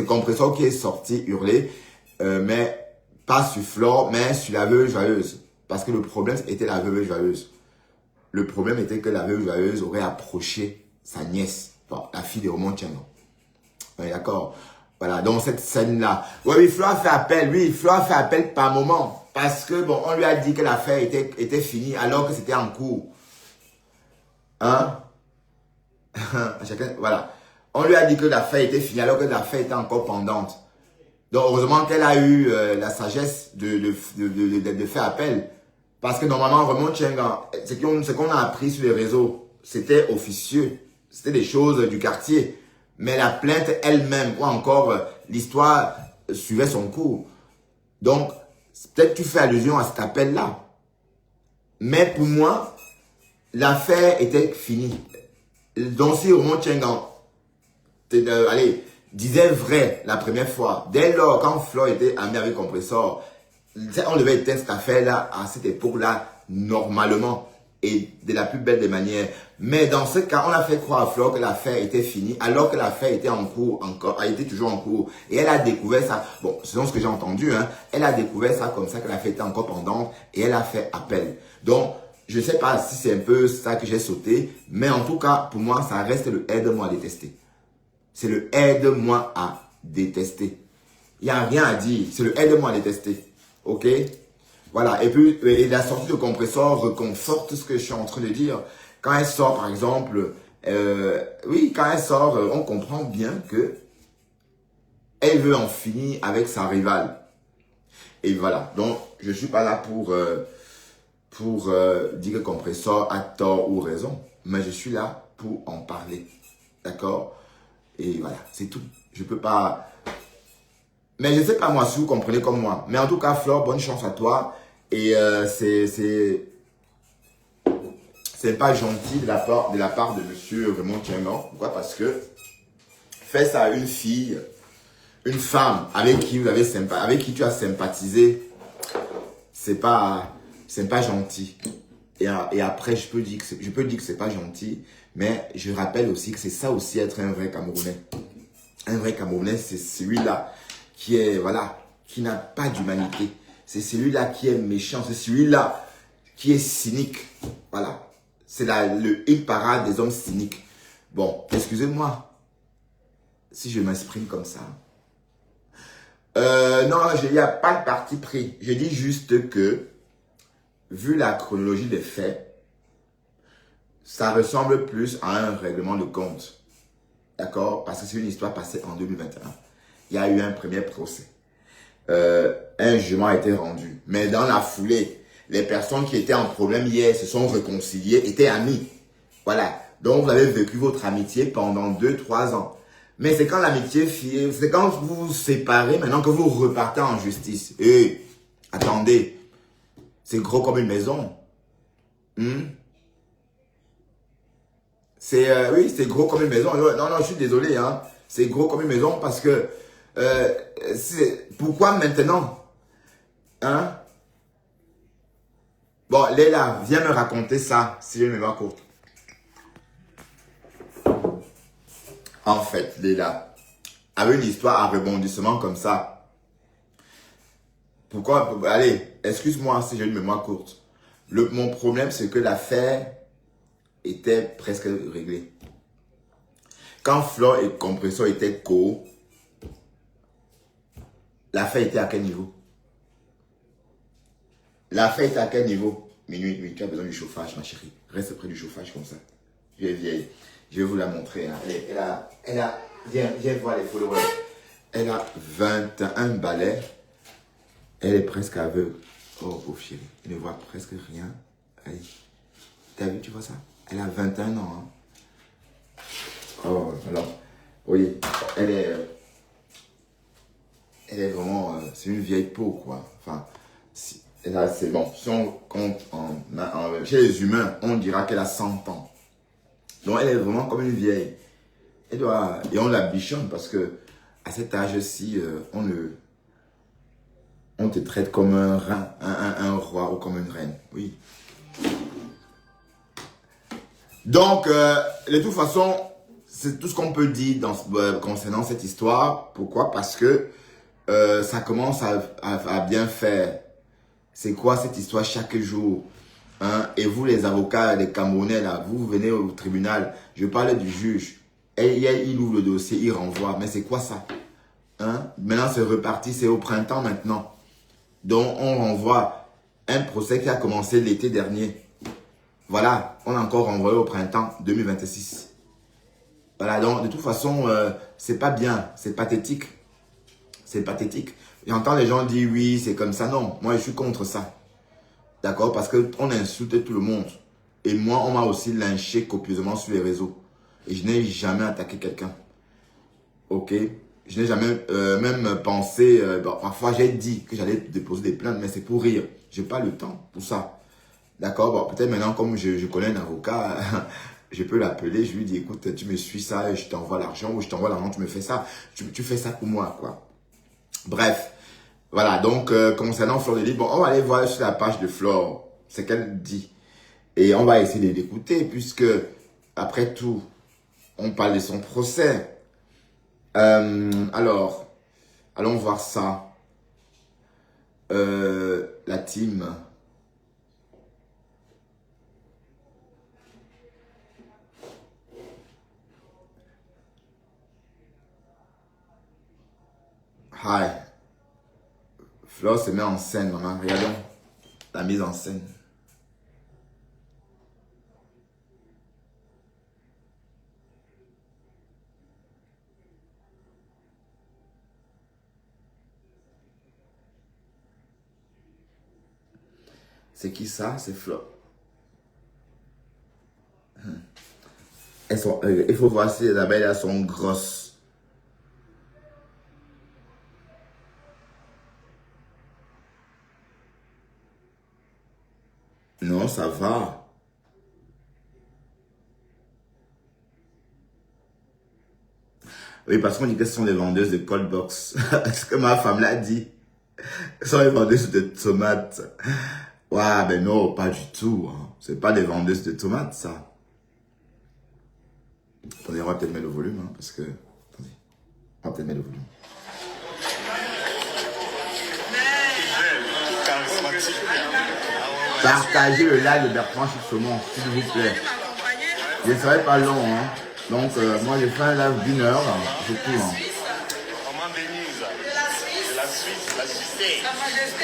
Compressor qui est sorti hurler. Mais pas sur Flore, mais sur la veuve joyeuse. Parce que le problème était la veuve joyeuse. Le problème était que la veuve joyeuse aurait approché sa nièce, bon, la fille de Raymond Tchengan. Oui, d'accord. Voilà, donc cette scène-là. Oui, Flore a fait appel. Oui, Flore a fait appel par moment. Parce que, bon, on lui a dit que l'affaire était finie alors que c'était en cours. Hein? Chacun, voilà. On lui a dit que l'affaire était finie alors que l'affaire était encore pendante. Donc, heureusement qu'elle a eu la sagesse de faire appel. Parce que normalement, Raymond Tchengan, ce qu'on a appris sur les réseaux, c'était officieux. C'était des choses du quartier. Mais la plainte elle-même, ou encore l'histoire suivait son cours. Donc, peut-être tu fais allusion à cet appel-là. Mais pour moi, l'affaire était finie. Donc, si Raymond Tchengan disait vrai la première fois, dès lors, quand Flore était ami avec Compressor, on devait éteindre cette affaire-là à cette époque-là, normalement, et de la plus belle des manières. Mais dans ce cas, on a fait croire à Flore que l'affaire était finie, alors que l'affaire était en cours encore, elle était toujours en cours. Et elle a découvert ça, bon, selon ce que j'ai entendu, hein, elle a découvert ça comme ça, que l'affaire était encore pendante, et elle a fait appel. Donc, je ne sais pas si c'est un peu ça que j'ai sauté, mais en tout cas, pour moi, ça reste le aide-moi à détester. C'est le aide-moi à détester. Il n'y a rien à dire, c'est le aide-moi à détester. Ok? Voilà. Et puis, la sortie de Compressor reconforte ce que je suis en train de dire. Quand elle sort, par exemple, oui, quand elle sort, on comprend bien que elle veut en finir avec sa rivale. Et voilà. Donc, je ne suis pas là pour dire que Compressor a tort ou raison. Mais je suis là pour en parler. D'accord? Et voilà, c'est tout. Je peux pas... Mais je ne sais pas moi si vous comprenez comme moi. Mais en tout cas, Flore, bonne chance à toi. Et c'est pas gentil de la part de monsieur Raymond Tchengan. Pourquoi? Parce que faire ça à une fille, une femme avec qui tu as sympathisé, c'est pas gentil. Et après, je peux dire que c'est pas gentil. Mais je rappelle aussi que c'est ça aussi être un vrai Camerounais. Un vrai Camerounais, c'est celui-là qui est, voilà, qui n'a pas d'humanité. C'est celui-là qui est méchant. C'est celui-là qui est cynique. Voilà. C'est le hit parade des hommes cyniques. Bon, excusez-moi si je m'exprime comme ça. Non, il n'y a pas de parti pris. Je dis juste que, vu la chronologie des faits, ça ressemble plus à un règlement de compte. D'accord? Parce que c'est une histoire passée en 2021. Il y a eu un premier procès. Un jugement a été rendu. Mais dans la foulée, les personnes qui étaient en problème hier se sont réconciliées, étaient amies. Voilà. Donc, vous avez vécu votre amitié pendant 2-3 ans. Mais c'est quand l'amitié finie, c'est quand vous vous séparez maintenant que vous repartez en justice. Et attendez, c'est gros comme une maison. Oui, c'est gros comme une maison. Non, non, je suis désolé, hein. C'est gros comme une maison parce que pourquoi maintenant? Hein? Bon, Léla, viens me raconter ça, si je ne mémoire courte. En fait, Léla, avec une histoire à rebondissement comme ça, pourquoi? Allez, excuse-moi si j'ai une mémoire courte. Mon problème, c'est que l'affaire était presque réglée. Quand Flore et Compressor étaient co, l'affaire était à quel niveau? L'affaire était à quel niveau? Minuit, tu as besoin du chauffage, ma chérie. Reste près du chauffage comme ça. Je vais vieille. Je vais vous la montrer. Hein. Viens voir les photos. Elle a 21 balais. Elle est presque aveugle. Oh, pauvre chérie. Elle ne voit presque rien. Allez. T'as vu, tu vois ça? Elle a 21 ans. Hein. Oh, alors. Oui, elle est vraiment. C'est une vieille peau, quoi. Enfin, là, c'est bon. Si on compte chez les humains, on dira qu'elle a 100 ans. Donc, elle est vraiment comme une vieille. Et on la bichonne parce que à cet âge-ci, on te traite comme un roi ou comme une reine. Oui. Donc, de toute façon, c'est tout ce qu'on peut dire concernant cette histoire. Pourquoi? Parce que ça commence à bien faire. C'est quoi cette histoire chaque jour? Hein? Et vous, les avocats, les Camerounais, là, vous venez au tribunal. Je parle du juge. Et il ouvre le dossier, il renvoie. Mais c'est quoi ça? Hein? Maintenant, c'est reparti, c'est au printemps maintenant. Donc, on renvoie un procès qui a commencé l'été dernier. Voilà, on a encore renvoyé au printemps 2026. Voilà, donc de toute façon, c'est pas bien, c'est pathétique. C'est pathétique. J'entends les gens dire oui, c'est comme ça. Non, moi je suis contre ça. D'accord? Parce qu'on insulte tout le monde. Et moi, on m'a aussi lynché copieusement sur les réseaux. Et je n'ai jamais attaqué quelqu'un. Ok? Je n'ai jamais même pensé... bon, parfois, j'ai dit que j'allais déposer des plaintes, mais c'est pour rire. Je n'ai pas le temps pour ça. D'accord? Bon, peut-être maintenant, comme je connais un avocat, je peux l'appeler. Je lui dis, écoute, tu me suis ça et je t'envoie l'argent. Ou je t'envoie l'argent, tu me fais ça. Tu fais ça pour moi, quoi. Bref. Voilà, donc, concernant Flore de Lys, bon, on va aller voir sur la page de Flore ce qu'elle dit. Et on va essayer de l'écouter, puisque, après tout, on parle de son procès. Alors, allons voir ça. La team. Hi. Flore se met en scène, maman. Regardons la mise en scène. C'est qui ça? C'est Flore. Il faut voir si les abeilles là sont grosses. Non, ça va. Oui, parce qu'on dit que ce sont des vendeuses de cold box. Ce que ma femme l'a dit. Ce sont des vendeuses de tomates. Ouais, ben non, pas du tout. Hein. C'est pas des vendeuses de tomates, ça. Attendez, on va peut-être mettre le volume, hein, parce que... Attendez, on va peut-être mettre le volume. Partagez le live de Bertrand Chipsaumon, s'il vous plaît. Je ne serai pas long, hein. Donc, moi, j'ai fait un live d'1 heure, c'est tout. Hein.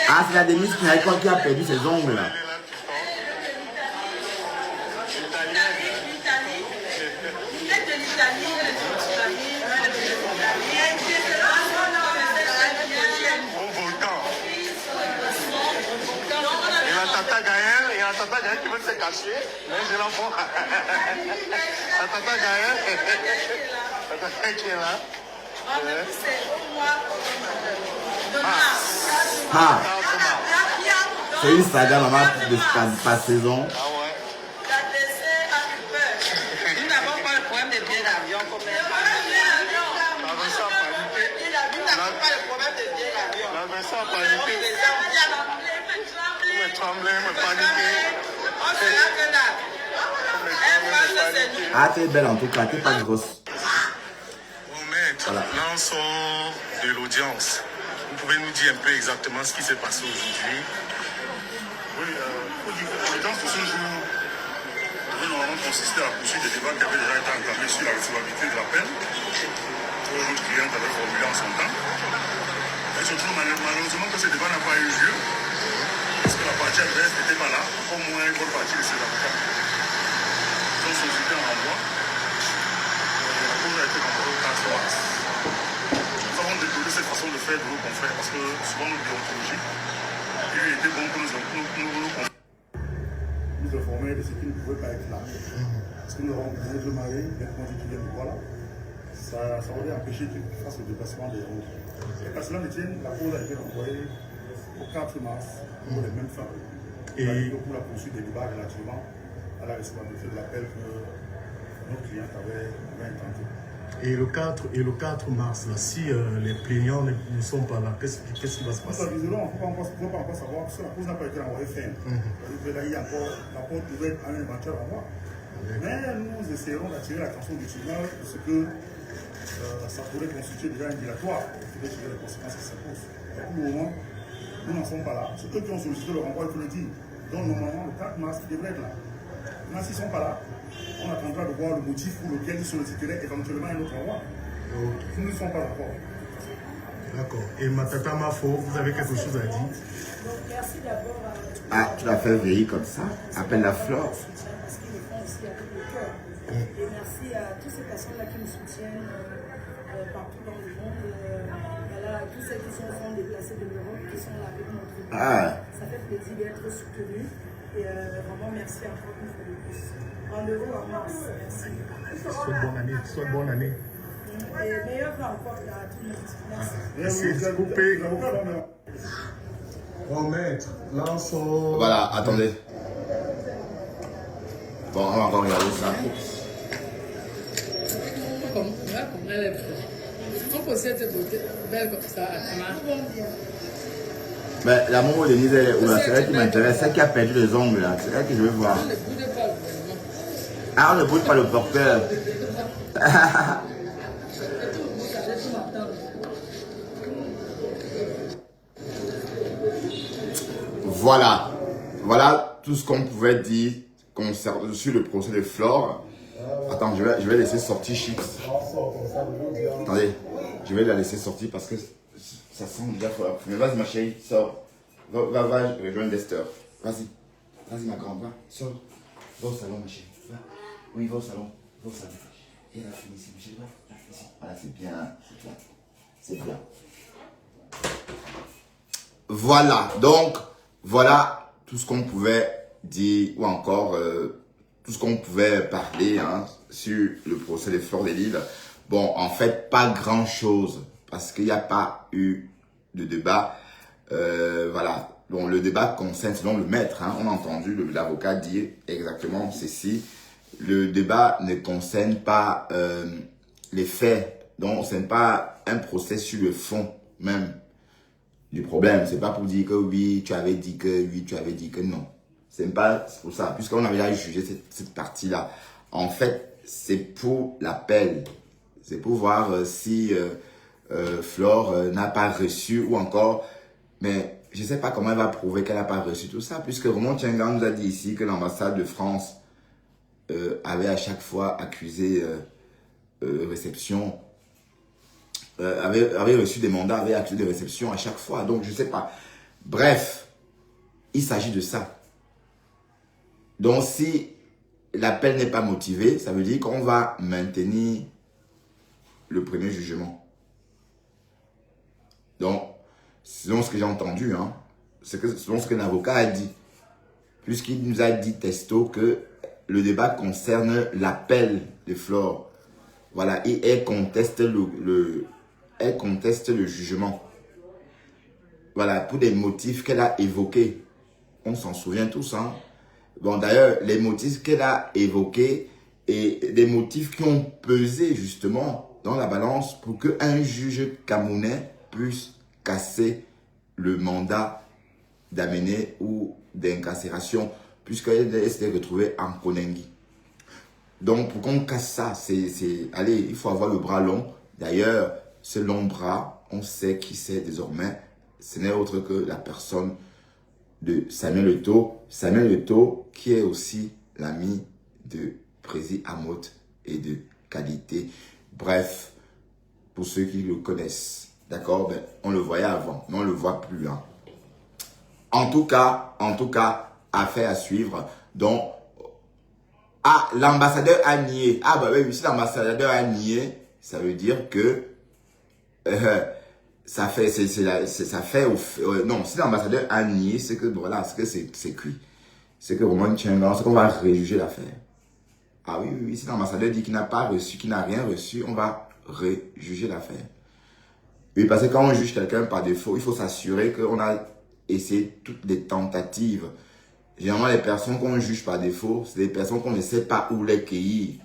Ah, c'est la Denise qui a perdu ses ongles. Tata Gaël qui veut se cacher, mais je l'envoie. La Tata Gaël. qui est là. C'est au mois de mars. Ah, c'est une saga, maman, de par saison. Ah ouais. La dessert a eu peur. Nous n'avons pas le problème des billets d'avion comme les La Vincent a paniqué. Nous n'avons pas le problème des billets d'avion. La Vincent a paniqué. Me tremblé, me paniqué. On sera que là. Ah, t'es belle en tout cas, t'es pas grosse. Bon maître, Voilà. là on sort de l'audience. Vous pouvez nous dire un peu exactement ce qui s'est passé aujourd'hui? Oui, faut dire que l'audience de ce jour devait normalement consister à la poursuite des débats qui avaient déjà été entamés sur la recevabilité de l'appel que notre cliente avait formulé en son temps. Et surtout, malheureusement, que ce débat n'a pas eu lieu, parce que la partie adverse n'était pas là, au moins une bonne partie de ses avocats. Ils ont sollicité un renvoi. La cause a été renvoyée au 4 mars. Nous avons déploré cette façon de faire de nos confrères, parce que souvent nos déontologies, il était bon que nous informer de ce qui ne pouvait pas être là. Parce que nous avons besoin de marier, d'être constitués de voilà. Ça aurait empêché qu'il fasse le déplacement des héros. Et qu'à cela ne tienne, la cause a été renvoyée au 4 mars pour les mêmes fins. Et pour la poursuite des débats relativement à la recevabilité de l'appel que notre cliente avait intenté. Et le 4 mars, là, si les plaignants ne sont pas là, qu'est-ce qui va se passer? Nous aviserons, on ne peut pas encore savoir, parce que la cause n'a pas été envoyée ferme. Là, il y a encore la porte ouverte à un éventuel renvoi. Mais nous essayerons d'attirer l'attention du tribunal parce que ça pourrait constituer déjà un dilatoire. Il faudrait tirer les conséquences qui s'imposent. Pour le moment, nous n'en sommes pas là. C'est eux qui ont sollicité le renvoi, il faut le dire. Donc normalement, le 4 mars, ils devraient être là. Maintenant, s'ils ne sont pas là, on attendra de voir le motif pour lequel ils solliciteraient éventuellement un autre renvoi. Nous ne sommes pas d'accord. D'accord. Et Matata Mafo, vous avez quelque chose à dire? Donc, merci d'abord à Ah, tu l'as fait veiller comme ça. Appelle la flore. parce qu'ils le font aussi avec le cœur. Et merci à toutes ces personnes-là qui nous soutiennent partout dans le monde. Voilà, tous ceux qui sont déplacés de l'Europe, qui sont là avec notre groupe. Ah. Ça fait plaisir d'être soutenus. Et vraiment, merci encore une fois de plus. En euros, en mars. Merci. Souhaite bonne année. Souhaite bonne année. Et meilleur vœu encore à tout le monde. Merci. Merci. Coupé. Oh maître, là on sort. Voilà, attendez. Bon, on va encore regarder ça. On possède cette beauté belle comme ça, Mais l'amour de Denise, c'est elle qui m'intéresse, c'est elle qui a perdu les ongles là, c'est elle que je veux voir. Ah, on ne bouge pas le porteur. Voilà. Voilà tout ce qu'on pouvait dire sur le procès de Flore. Attends, je vais laisser sortir Chips. Attendez, je vais la laisser sortir parce que ça sent déjà fort. Mais vas-y ma chérie, sors. Va rejoindre Lester. Vas-y. Vas-y ma grande, va, sors. Va au salon ma chérie. Va. Oui, va au salon. Va au salon. Et elle a fini ici, ma chérie. Va. Ici. Voilà, c'est bien. C'est bien. C'est bien. Voilà. Donc, voilà tout ce qu'on pouvait dire ou encore tout ce qu'on pouvait parler sur le procès de Flore de Lille. Bon, en fait, pas grand-chose parce qu'il n'y a pas eu de débat. Voilà. Donc, le débat concerne, selon le maître, on a entendu l'avocat dire exactement ceci. Le débat ne concerne pas les faits. Donc, ce n'est pas un procès sur le fond même du problème. C'est pas pour dire que oui, tu avais dit que oui, tu avais dit que non. C'est pas pour ça. Puisqu'on avait déjà jugé cette partie-là. En fait, c'est pour l'appel. C'est pour voir si Flore n'a pas reçu ou encore... Mais je ne sais pas comment elle va prouver qu'elle n'a pas reçu tout ça. Puisque Raymond Tchengan nous a dit ici que l'ambassade de France avait à chaque fois accusé réception... avait reçu des mandats, avait accusé de réception à chaque fois. Donc, je ne sais pas. Bref, il s'agit de ça. Donc, si l'appel n'est pas motivé, ça veut dire qu'on va maintenir le premier jugement. Donc, selon ce que j'ai entendu, selon ce que l'avocat a dit, puisqu'il nous a dit testo que le débat concerne l'appel de Flore. Voilà, et elle conteste elle conteste le jugement. Voilà, pour des motifs qu'elle a évoqués. On s'en souvient tous, hein. Bon, d'ailleurs, les motifs qu'elle a évoqués et des motifs qui ont pesé justement dans la balance pour qu'un juge camerounais puisse casser le mandat d'amener ou d'incarcération, puisqu'elle s'était retrouvée en Konengi. Donc, pour qu'on casse ça, allez, il faut avoir le bras long. D'ailleurs, ce long bras, on sait qui c'est désormais. Ce n'est autre que la personne de Samuel Eto'o. Samuel Eto'o, qui est aussi l'ami de Prési Amoth et de Qualité. Bref, pour ceux qui le connaissent, d'accord, ben, on le voyait avant, mais on ne le voit plus. Hein. En tout cas, affaire à suivre. Donc, l'ambassadeur a nié. Ah bah oui, si l'ambassadeur a nié, ça veut dire que ça fait, non, si l'ambassadeur a nié, c'est que voilà, c'est cuit. C'est que Roman Tchengan, c'est qu'on va réjuger l'affaire. Ah oui, si l'ambassadeur dit qu'il n'a pas reçu, qu'il n'a rien reçu, on va réjuger l'affaire. Oui, parce que quand on juge quelqu'un par défaut, il faut s'assurer qu'on a essayé toutes les tentatives. Généralement, les personnes qu'on juge par défaut, c'est des personnes qu'on ne sait pas où les cueillir.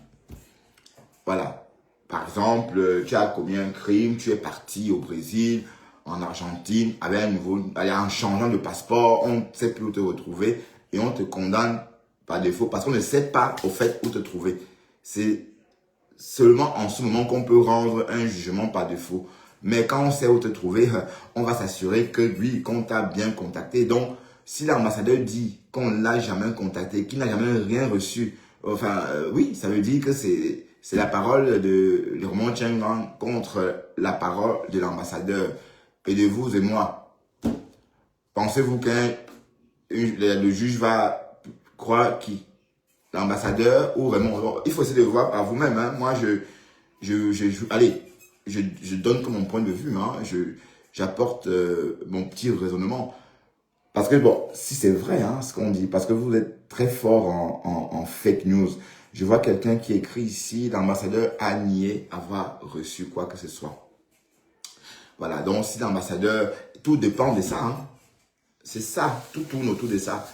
Voilà. Par exemple, tu as commis un crime, tu es parti au Brésil, en Argentine, avec en changeant de passeport, on ne sait plus où te retrouver et on te condamne par défaut parce qu'on ne sait pas au fait où te trouver. C'est seulement en ce moment qu'on peut rendre un jugement par défaut. Mais quand on sait où te trouver, on va s'assurer que oui, qu'on t'a bien contacté. Donc, si l'ambassadeur dit qu'on ne l'a jamais contacté, qu'il n'a jamais rien reçu, enfin, oui, ça veut dire que c'est la parole de Roman Tchengan contre la parole de l'ambassadeur et de vous et moi. Pensez-vous que le juge va croire qui? L'ambassadeur ou vraiment? Il faut essayer de voir par vous-même. Hein. Moi, allez, je donne que mon point de vue. Hein. J'apporte mon petit raisonnement. Parce que, bon, si c'est vrai, hein, ce qu'on dit, parce que vous êtes très fort en fake news. Je vois quelqu'un qui écrit ici, l'ambassadeur a nié avoir reçu quoi que ce soit. Voilà, donc si l'ambassadeur, tout dépend de ça. Hein. C'est ça, tout tourne autour de ça.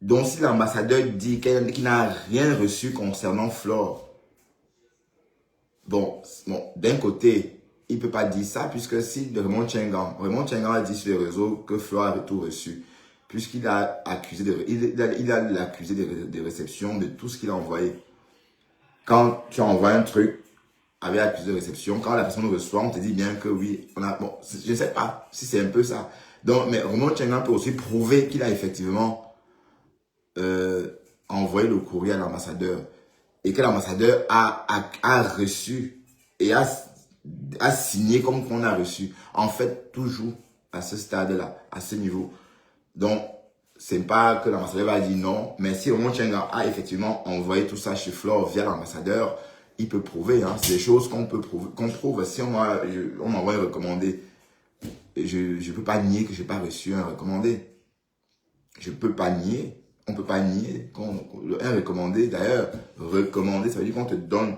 Donc si l'ambassadeur dit qu'il n'a rien reçu concernant Flore, bon d'un côté, il ne peut pas dire ça, puisque si Raymond Tchengan a dit sur les réseaux que Flore avait tout reçu, puisqu'il a accusé il a l'accusé de réception de tout ce qu'il a envoyé. Quand tu envoies un truc avec accusé de réception, quand la personne reçoit, on te dit bien que oui, je ne sais pas si c'est un peu ça. Donc, mais Raymond Tchengan peut aussi prouver qu'il a effectivement envoyé le courrier à l'ambassadeur et que l'ambassadeur a reçu et a signé comme qu'on a reçu. En fait, toujours à ce stade-là, à ce niveau. Donc, c'est pas que l'ambassadeur va dire non, mais si Roman Tchengan a effectivement envoyé tout ça chez Flore via l'ambassadeur, il peut prouver. Hein. C'est des choses qu'on peut prouver, qu'on prouve. Si on m'envoie un recommandé, je ne peux pas nier que je n'ai pas reçu un recommandé. Je peux pas nier. On ne peut pas nier un recommandé. D'ailleurs, recommandé, ça veut dire qu'on te donne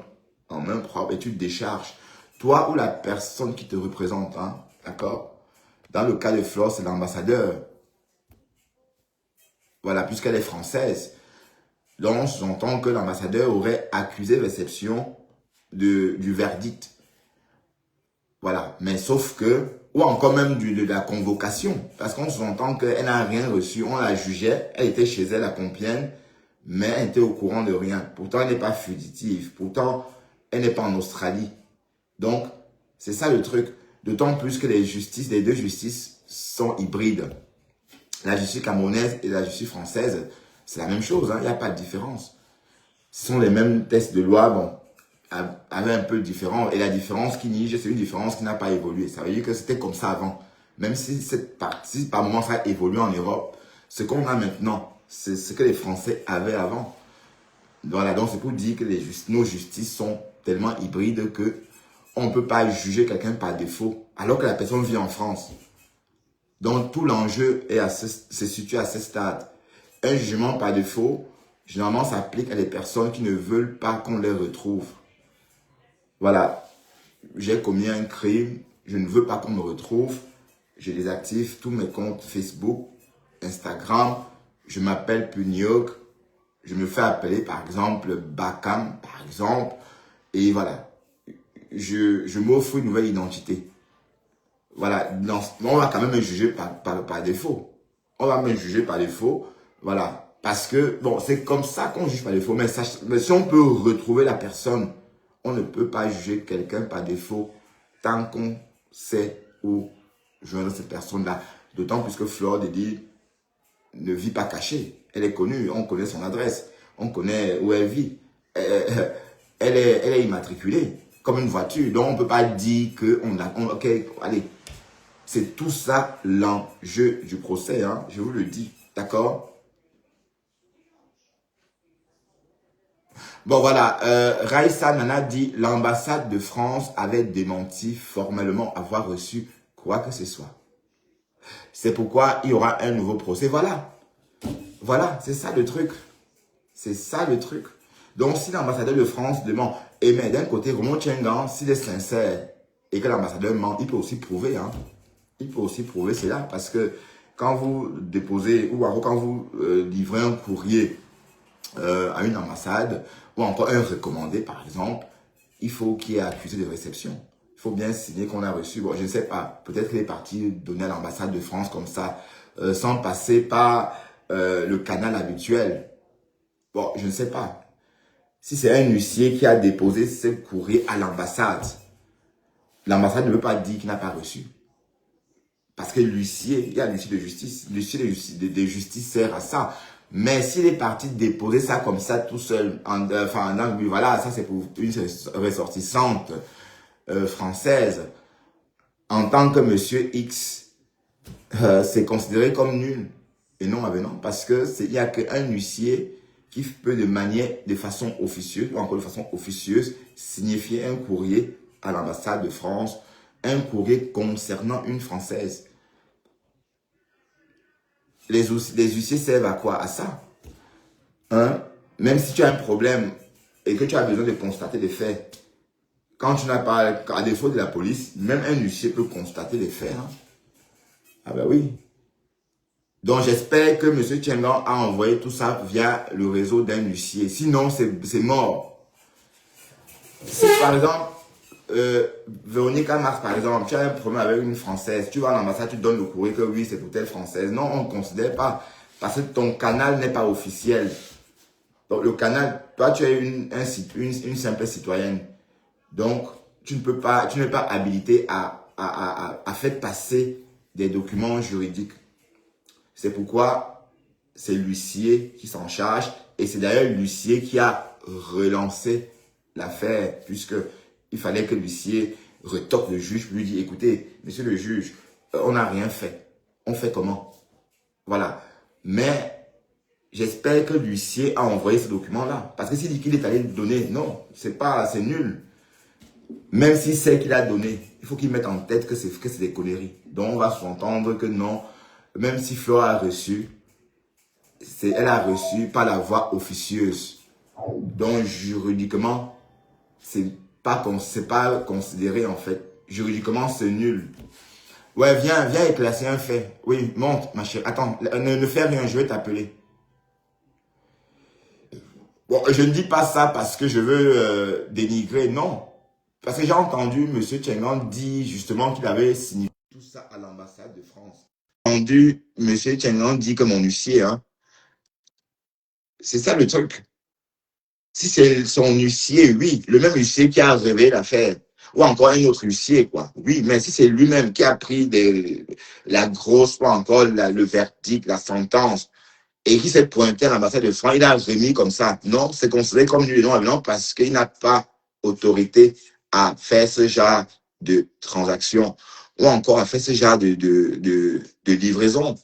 en main propre et tu te décharges. Toi ou la personne qui te représente, hein, d'accord? Dans le cas de Flore, c'est l'ambassadeur. Voilà, puisqu'elle est française. Donc, j'entends que l'ambassadeur aurait accusé réception du verdict. Voilà, mais sauf que, ou encore même de la convocation, parce qu'on s'entend qu'elle n'a rien reçu, on la jugeait, elle était chez elle à Compiègne, mais elle était au courant de rien. Pourtant, elle n'est pas fugitive, pourtant, elle n'est pas en Australie. Donc, c'est ça le truc. D'autant plus que les deux justices sont hybrides. La justice camerounaise et la justice française, c'est la même chose, hein, il n'y a pas de différence. Ce sont les mêmes textes de loi, bon, avec un peu de différence. Et la différence qui nige, c'est une différence qui n'a pas évolué. Ça veut dire que c'était comme ça avant. Même si par moment ça a évolué en Europe, ce qu'on a maintenant, c'est ce que les Français avaient avant. Voilà, donc c'est pour dire que nos justices sont tellement hybrides que on ne peut pas juger quelqu'un par défaut, alors que la personne vit en France. Donc tout l'enjeu se situe à ce stade. Un jugement par défaut, généralement, s'applique à des personnes qui ne veulent pas qu'on les retrouve. voilà, j'ai commis un crime, je ne veux pas qu'on me retrouve, je désactive tous mes comptes Facebook, Instagram, je m'appelle Puniok, je me fais appeler par exemple Bakam, par exemple, et voilà, je m'offre une nouvelle identité. Voilà, on va quand même me juger par défaut. On va me juger par défaut, voilà, parce que, bon, c'est comme ça qu'on juge par défaut, mais si on peut retrouver la personne, on ne peut pas juger quelqu'un par défaut tant qu'on sait où joindre cette personne-là. D'autant plus que Flore Dédé ne vit pas cachée. Elle est connue, on connaît son adresse, on connaît où elle vit. Elle est immatriculée comme une voiture. Donc, on ne peut pas dire que ok, allez. C'est tout ça l'enjeu du procès, hein, je vous le dis. D'accord? Bon, voilà. Raïssa Nana dit « L'ambassade de France avait démenti formellement avoir reçu quoi que ce soit. C'est pourquoi il y aura un nouveau procès. » Voilà. Voilà, c'est ça le truc. C'est ça le truc. Donc, si l'ambassadeur de France demande, et mais d'un côté, Romain Tchengan, s'il est sincère et que l'ambassadeur ment, il peut aussi prouver. Hein. Il peut aussi prouver cela parce que quand vous déposez ou quand vous livrez un courrier à une ambassade ou encore un recommandé, par exemple, il faut qu'il y ait accusé de réception. Il faut bien signer qu'on a reçu. Bon, je ne sais pas. Peut-être qu'il est parti donner à l'ambassade de France comme ça, sans passer par le canal habituel. Bon, je ne sais pas. Si c'est un huissier qui a déposé ce courrier à l'ambassade, l'ambassade ne peut pas dire qu'il n'a pas reçu. Parce que l'huissier, il y a l'huissier de justice. L'huissier de justice sert à ça. Mais s'il est parti déposer ça comme ça tout seul, voilà, ça c'est pour une ressortissante française, en tant que monsieur X, c'est considéré comme nul. Et non, non, parce que il y a qu'un huissier qui peut de façon officieuse, ou encore de façon officieuse, signifier un courrier à l'ambassade de France, un courrier concernant une Française. Les huissiers servent à quoi? À ça. Hein? Même si tu as un problème et que tu as besoin de constater des faits, quand tu n'as pas, à défaut de la police, même un huissier peut constater les faits. Hein? Ah ben oui. Donc j'espère que M. Tchengan a envoyé tout ça via le réseau d'un huissier. Sinon, c'est mort. Si par exemple, Véronique Mars, par exemple, tu as un problème avec une Française, tu vas à l'ambassade, tu donnes le courrier que oui, c'est pour telle Française. Non, on ne considère pas, parce que ton canal n'est pas officiel. Donc le canal, toi tu es une simple citoyenne. Donc tu n'es pas habilité à faire passer des documents juridiques. C'est pourquoi c'est l'huissier qui s'en charge, et c'est d'ailleurs l'huissier qui a relancé l'affaire, puisque il fallait que l'huissier retoque le juge, lui dit, écoutez, monsieur le juge, on n'a rien fait. On fait comment? Voilà. Mais j'espère que l'huissier a envoyé ce document-là. Parce que s'il dit qu'il est allé le donner, non, c'est nul. Même s'il sait qu'il a donné, il faut qu'il mette en tête que c'est des conneries. Donc on va s'entendre que non, même si Flore a reçu, elle a reçu par la voie officieuse. Donc juridiquement, c'est pas considéré en fait. Juridiquement, c'est nul. Ouais, viens éclaircir un fait. Oui, monte, ma chérie. Attends, ne fais rien, je vais t'appeler. Bon, je ne dis pas ça parce que je veux dénigrer, non. Parce que j'ai entendu M. Tchengan dire justement qu'il avait signé tout ça à l'ambassade de France. J'ai entendu M. Tchengan dire que mon huissier, hein. C'est ça le truc. Si c'est son huissier, oui, le même huissier qui a révélé l'affaire, ou encore un autre huissier, quoi. Oui, mais si c'est lui-même qui a pris la grosse, ou encore le verdict, la sentence, et qui s'est pointé à l'ambassade de France, il a remis comme ça. Non, c'est considéré comme nul et non avenant parce qu'il n'a pas autorité à faire ce genre de transaction, ou encore à faire ce genre de livraison,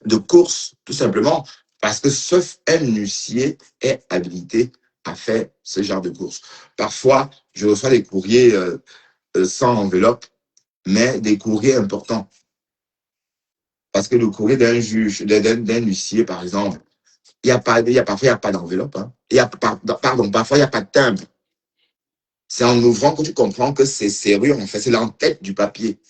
de course, tout simplement, parce que sauf un huissier est habilité à faire ce genre de course. Parfois, je reçois des courriers sans enveloppe, mais des courriers importants. Parce que le courrier d'un juge, d'un huissier, par exemple, parfois, il n'y a pas d'enveloppe. Hein. Parfois, il n'y a pas de timbre. C'est en ouvrant que tu comprends que c'est sérieux, en fait. C'est l'entête du papier.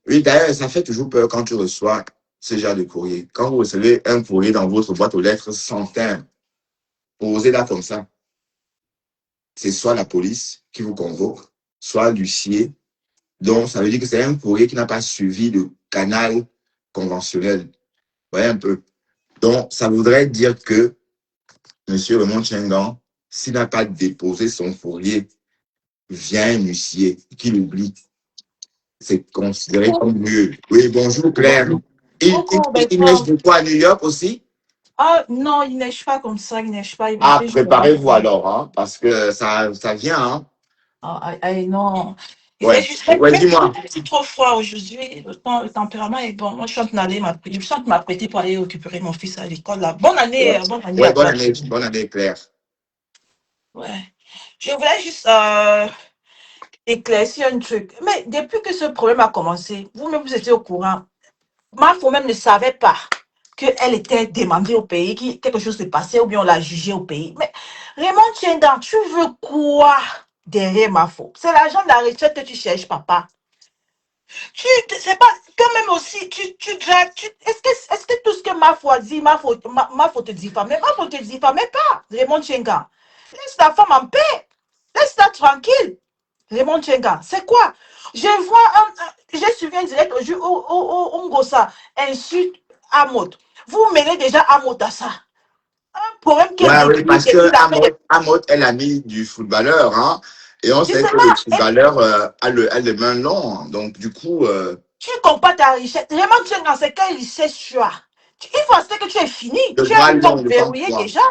Oui, d'ailleurs, ça fait toujours peur quand tu reçois ce genre de courrier. Quand vous recevez un courrier dans votre boîte aux lettres sans timbre, posez là comme ça. C'est soit la police qui vous convoque, soit l'huissier. Donc, ça veut dire que c'est un courrier qui n'a pas suivi le canal conventionnel. Vous voyez un peu. Donc, ça voudrait dire que M. Raymond Tchengan, s'il n'a pas déposé son courrier via un huissier, qu'il oublie, c'est considéré comme nul. Oui, bonjour Claire. Il neige beaucoup à New York aussi? Ah non, il neige pas comme ça, il neige pas. Ah, préparez-vous alors, hein, parce que ça vient. Hein. Non. Ouais, ouais, dis-moi. C'est trop froid aujourd'hui. Le tempérament est bon. Moi, je suis en train de m'apprêter pour aller récupérer mon fils à l'école. Là. Bonne année, bonne année. Ouais, bonne année, Claire. Ouais. Je voulais juste éclaircir un truc. Mais depuis que ce problème a commencé, vous-même, vous étiez au courant. Ma femme même ne savait pas qu'elle était demandée au pays, que quelque chose s'est passé ou bien on l'a jugée au pays. Mais Raymond Tchengan, tu veux quoi derrière ma faute? C'est l'argent de la retraite que tu cherches, papa. C'est pas quand même aussi, est-ce que tout ce que ma foi dit, ma faute te dit pas, mais ma faute te dit pas, mais pas, Raymond Tchengan. Laisse ta femme en paix. Laisse-la tranquille. Raymond Tchengan, c'est quoi? J'ai suivi un direct où Ngosa insulte Amot. Vous mêlez déjà Amot à ça. Un problème qui est oui, parce que Amot est l'ami du footballeur, hein. Et on sait que le footballeur a les mains longues. Donc, du coup. Tu ne comptes pas ta richesse. Raymond Tchengan, c'est quelle richesse tu as? Il faut accepter que tu es fini. Tu es un homme verrouillé déjà.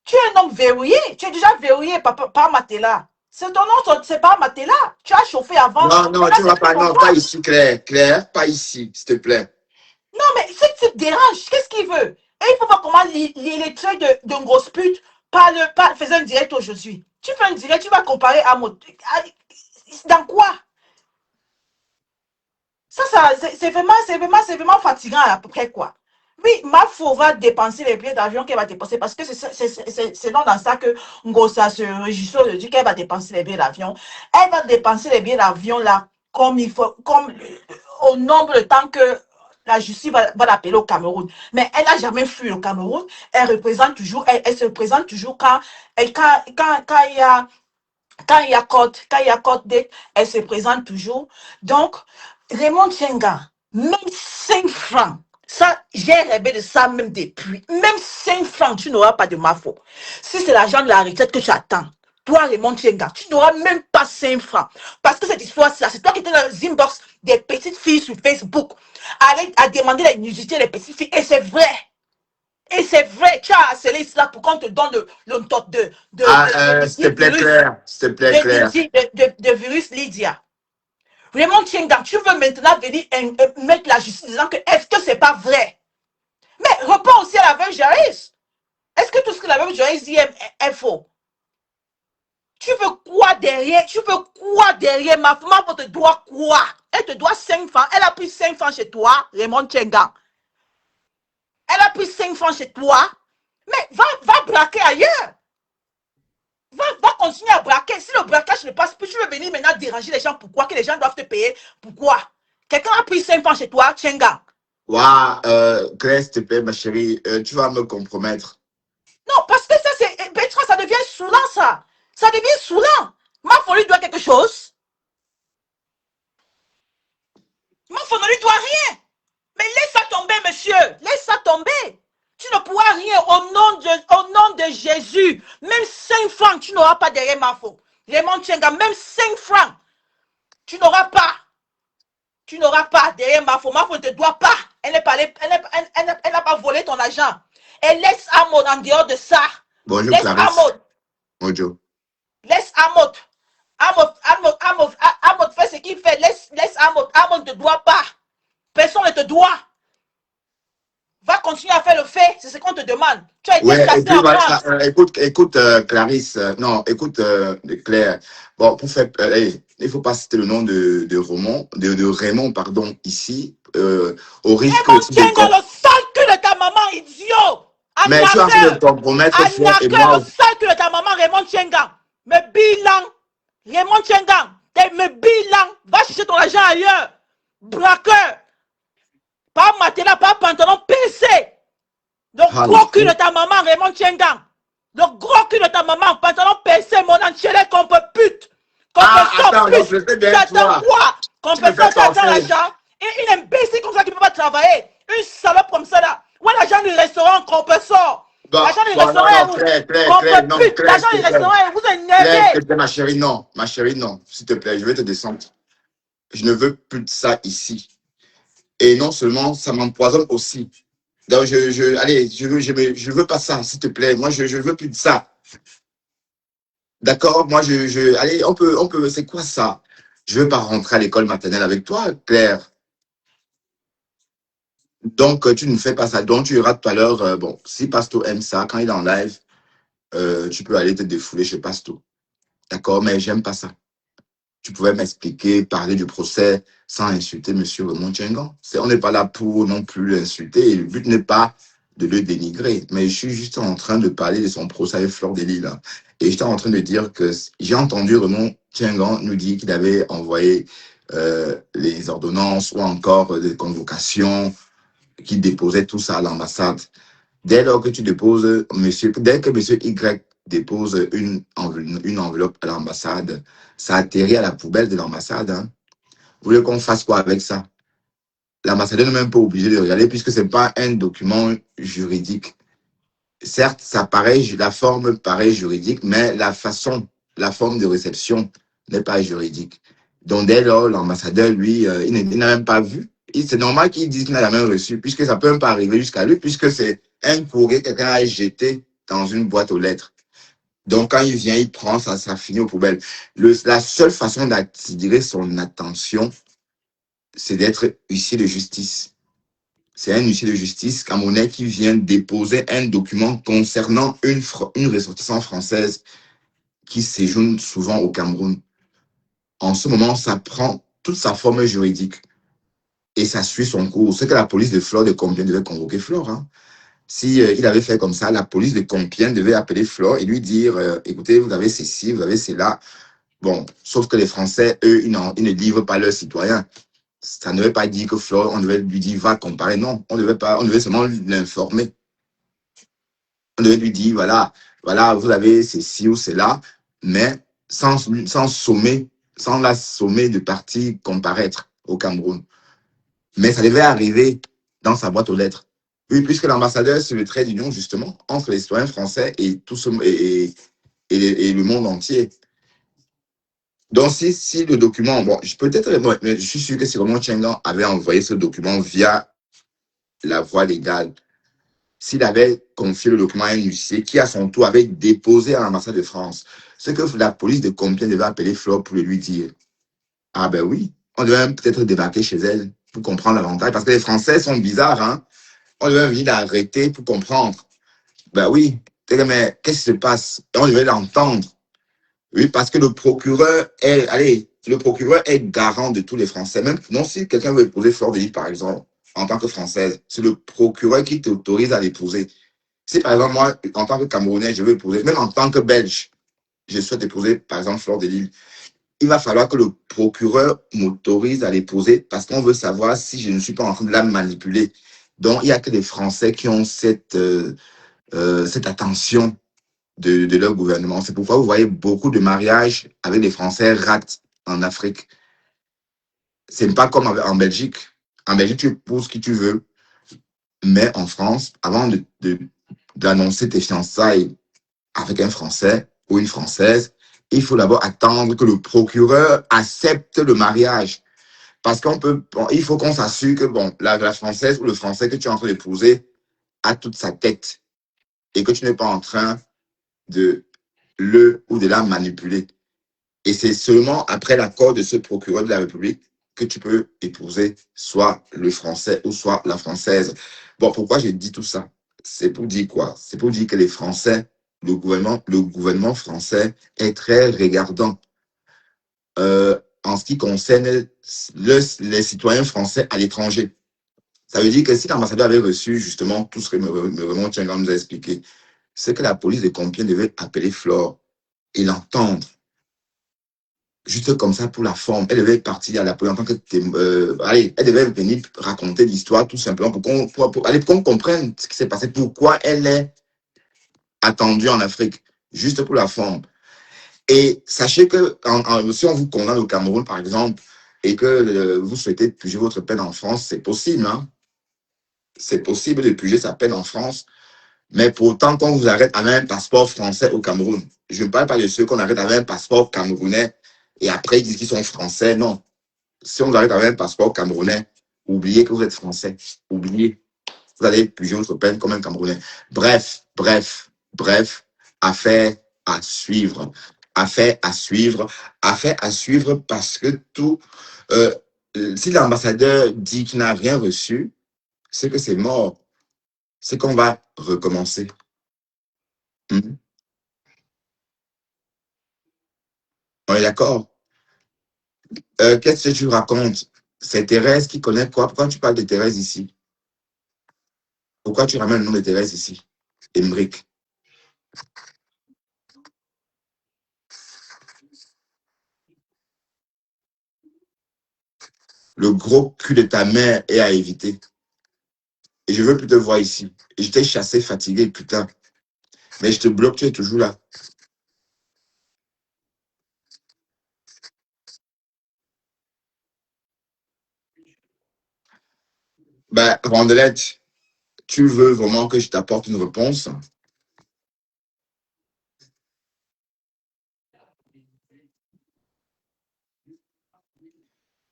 Tu es un homme verrouillé. Tu es déjà verrouillé par Matela. C'est ton nom, c'est pas Matela. Tu as chauffé avant. Non, tu ne vas pas. Non, pas ici, Claire. Claire, pas ici, s'il te plaît. Non, mais si tu te déranges, qu'est-ce qu'il veut? Et il faut voir comment les traits d'une grosse pute faisait un direct aujourd'hui. Tu fais un direct, tu vas comparer à mon. Dans quoi? Ça c'est vraiment fatigant à peu près quoi. Oui, ma fille va dépenser les billets d'avion qu'elle va dépenser parce que c'est non dans ça que Ngosa se réjouit dit qu'elle va dépenser les billets d'avion. Elle va dépenser les billets d'avion là comme il faut, comme au nombre de temps que la justice va l'appeler au Cameroun. Mais elle n'a jamais fui au Cameroun. Elle représente toujours, elle se présente toujours quand il y a code date, elle se présente toujours. Donc, Raymond Tchengan, même 5 francs, ça, j'ai rêvé de ça même depuis. Même 5 francs, tu n'auras pas de ma faute. Si c'est l'argent de la retraite que tu attends, toi, Raymond Tchengan, tu n'auras même pas 5 francs. Parce que cette histoire-là, c'est toi qui étais dans les inbox des petites filles sur Facebook, à demander la nudité des petites filles. Et c'est vrai. Et c'est vrai, tu as harcelé cela pour qu'on te donne le top s'il te plaît, Claire. S'il te plaît, Claire. De virus Lydia. Raymond Tchengan, tu veux maintenant venir mettre la justice disant que est-ce que c'est pas vrai? Mais reprends aussi à la veuve Joyce. Est-ce que tout ce que la veuve Joyce dit est faux? Tu veux quoi derrière? Ma femme te doit quoi? Elle te doit 5 francs. Elle a pris 5 francs chez toi, Raymond Tchengan. Elle a pris 5 francs chez toi. Mais va braquer ailleurs. Va continuer à braquer. Si le braquage ne passe plus, tu veux venir maintenant déranger les gens. Pourquoi? Que les gens doivent te payer. Pourquoi? Quelqu'un a pris 5 francs chez toi, Tchengan. Claire, s'il te plaît, ma chérie, tu vas me compromettre. Non, parce que ça devient saoulant, ça. Ça devient saoulant. Ma folie doit quelque chose. Ma folie ne doit rien. Mais laisse ça tomber, monsieur. Laisse ça tomber. Tu ne pourras rien au nom de Jésus. Même 5 francs, tu n'auras pas derrière ma faute. Raymond Tchengan, même 5 francs, tu n'auras pas. Tu n'auras pas derrière ma faute. Ma faute ne te doit pas. Elle n'a pas volé ton argent. Et laisse Amod en dehors de ça. Bonjour, laisse Clarisse. Amod. Bonjour. Laisse Amod. Amod fait ce qu'il fait. Laisse Amod. Amod ne te doit pas. Personne ne te doit. Va continuer à faire le fait, c'est ce qu'on te demande. Tu as été chassé en France. Écoute, Clarisse, écoute, Claire. Bon, pour faire, il faut pas citer le nom de Raymond, pardon, ici, au risque aussi de... dans le sale cul de ta maman, idiot. Mais tu as envie de compromettre, le sale cul de ta maman, Raymond Tchengan. Mais bilan, Raymond Tchengang, t'es me bilan, va chercher ton argent ailleurs. Braqueur, pas matelas, pas pantalon, PC. Le gros cul de ta maman, Raymond Tchengang. Le gros cul de ta maman, pantalon PC, mon enchéré qu'on peut pute. Qu'on peut Attends, donc plus. je sais bien Tu attends toi. quoi? Qu'on Tu me peut fais sortir penser. l'argent. Et une imbécile comme ça qui ne peut pas travailler. Une salope comme ça là. Où est l'argent du restaurant qu'on peut sortir? L'argent du restaurant est où? Claire, non, Pute. Claire, L'argent s'il du te plaît. restaurant est où? Vous êtes Claire, s'il énervé. te plaît, ma chérie, non, s'il te plaît, je vais te descendre. Je ne veux plus de ça ici. Et non seulement, ça m'empoisonne aussi. Donc, allez, je veux pas ça, s'il te plaît. Moi, je veux plus de ça. D'accord? Moi, allez, on peut, c'est quoi ça? Je veux pas rentrer à l'école maternelle avec toi, Claire. Donc, tu ne fais pas ça. Donc, tu iras tout à l'heure, bon, si Pasto aime ça, quand il est en live, tu peux aller te défouler chez Pasto. D'accord? Mais j'aime pas ça. Tu pouvais m'expliquer, parler du procès sans insulter M. Raymond Tchengan. On n'est pas là pour non plus l'insulter. Et le but n'est pas de le dénigrer. Mais je suis juste en train de parler de son procès avec Fleur Delis, là. Et j'étais en train de dire que j'ai entendu Raymond Tchengan nous dire qu'il avait envoyé les ordonnances ou encore des convocations, qu'il déposait tout ça à l'ambassade. Dès lors que tu déposes, dès que monsieur Y dépose une enveloppe à l'ambassade, ça atterrit à la poubelle de l'ambassade. Hein. Vous voulez qu'on fasse quoi avec ça? L'ambassadeur n'est même pas obligé de regarder puisque ce n'est pas un document juridique. Certes, ça paraît, la forme paraît juridique, mais la forme de réception n'est pas juridique. Donc dès lors, l'ambassadeur, lui, il n'a même pas vu. C'est normal qu'il dise qu'il n'a jamais reçu, puisque ça peut même pas arriver jusqu'à lui, puisque c'est un courrier que quelqu'un a jeté dans une boîte aux lettres. Donc quand il vient, il prend, ça finit aux poubelles. La seule façon d'attirer son attention, c'est d'être huissier de justice. C'est un huissier de justice camerounais qui vient déposer un document concernant une ressortissante française qui séjourne souvent au Cameroun. En ce moment, ça prend toute sa forme juridique et ça suit son cours. C'est que la police de Flore de Compiègne devait convoquer Flore. Hein. Si il avait fait comme ça, la police de Compiègne devait appeler Flore et lui dire écoutez, vous avez ceci, vous avez cela. Bon, sauf que les Français, eux, ils ne livrent pas leurs citoyens. Ça ne veut pas dire que Flore, on devait lui dire va comparer. Non, on devait seulement l'informer. On devait lui dire voilà, vous avez ceci ou cela, mais sans la sommer de partir comparaître au Cameroun. Mais ça devait arriver dans sa boîte aux lettres. Oui, puisque l'ambassadeur, c'est le trait d'union, justement, entre les citoyens français et le monde entier. Donc, si le document, bon, mais je suis sûr que si Raymond Tchengan avait envoyé ce document via la voie légale, s'il avait confié le document à un huissier qui, à son tour, avait déposé à l'ambassade de France, c'est que la police de Compiègne devait appeler Flore pour lui dire ah ben oui, on devait peut-être débarquer chez elle pour comprendre l'avantage, parce que les Français sont bizarres, hein. On devait venir l'arrêter pour comprendre. Ben oui, mais qu'est-ce qui se passe? Et on devait l'entendre. Oui, parce que le procureur est garant de tous les Français. Même non, si quelqu'un veut épouser Fleur Delis, par exemple, en tant que Française, c'est le procureur qui t'autorise à l'épouser. Si, par exemple, moi, en tant que Camerounais, je veux épouser, même en tant que Belge, je souhaite épouser, par exemple, Fleur Delis, il va falloir que le procureur m'autorise à l'épouser parce qu'on veut savoir si je ne suis pas en train de la manipuler. Donc, il n'y a que les Français qui ont cette attention de leur gouvernement. C'est pourquoi vous voyez beaucoup de mariages avec les Français ratent en Afrique. Ce n'est pas comme en Belgique. En Belgique, tu épouses qui tu veux. Mais en France, avant d'annoncer tes fiançailles avec un Français ou une Française, il faut d'abord attendre que le procureur accepte le mariage. Parce il faut qu'on s'assure que la Française ou le Français que tu es en train d'épouser a toute sa tête et que tu n'es pas en train de la manipuler. Et c'est seulement après l'accord de ce procureur de la République que tu peux épouser soit le Français ou soit la Française. Bon, pourquoi j'ai dit tout ça? C'est pour dire quoi? C'est pour dire que les Français, le gouvernement français est très regardant en ce qui concerne les citoyens français à l'étranger. Ça veut dire que si l'ambassadeur avait reçu justement tout ce que Raymond Tchengan nous a expliqué, c'est que la police de Compiègne devait appeler Flore et l'entendre. juste comme ça pour la forme. Elle devait partir à la police en tant que allez, elle devait venir raconter l'histoire tout simplement pour qu'on comprenne ce qui s'est passé, pourquoi elle est attendue en Afrique, juste pour la forme. Et sachez que si on vous condamne au Cameroun, par exemple, et que vous souhaitez puger votre peine en France, c'est possible. Hein? C'est possible de puger sa peine en France. Mais pourtant, quand on vous arrête avec un passeport français au Cameroun, je ne parle pas de ceux qu'on arrête avec un passeport camerounais et après ils disent qu'ils sont français. Non. Si on vous arrête avec un passeport camerounais, oubliez que vous êtes français. Oubliez. Vous allez puger votre peine comme un Camerounais. Bref. Affaire à suivre. Affaire à suivre parce que tout... si l'ambassadeur dit qu'il n'a rien reçu, c'est que c'est mort. C'est qu'on va recommencer. On est d'accord? Qu'est-ce que tu racontes? C'est Thérèse qui connaît quoi? Pourquoi tu parles de Thérèse ici? Pourquoi tu ramènes le nom de Thérèse ici? Emmerich. Le gros cul de ta mère est à éviter. Et je veux plus te voir ici. Et je t'ai chassé, fatigué, putain. Mais je te bloque, tu es toujours là. Ben, Rondelette, tu veux vraiment que je t'apporte une réponse?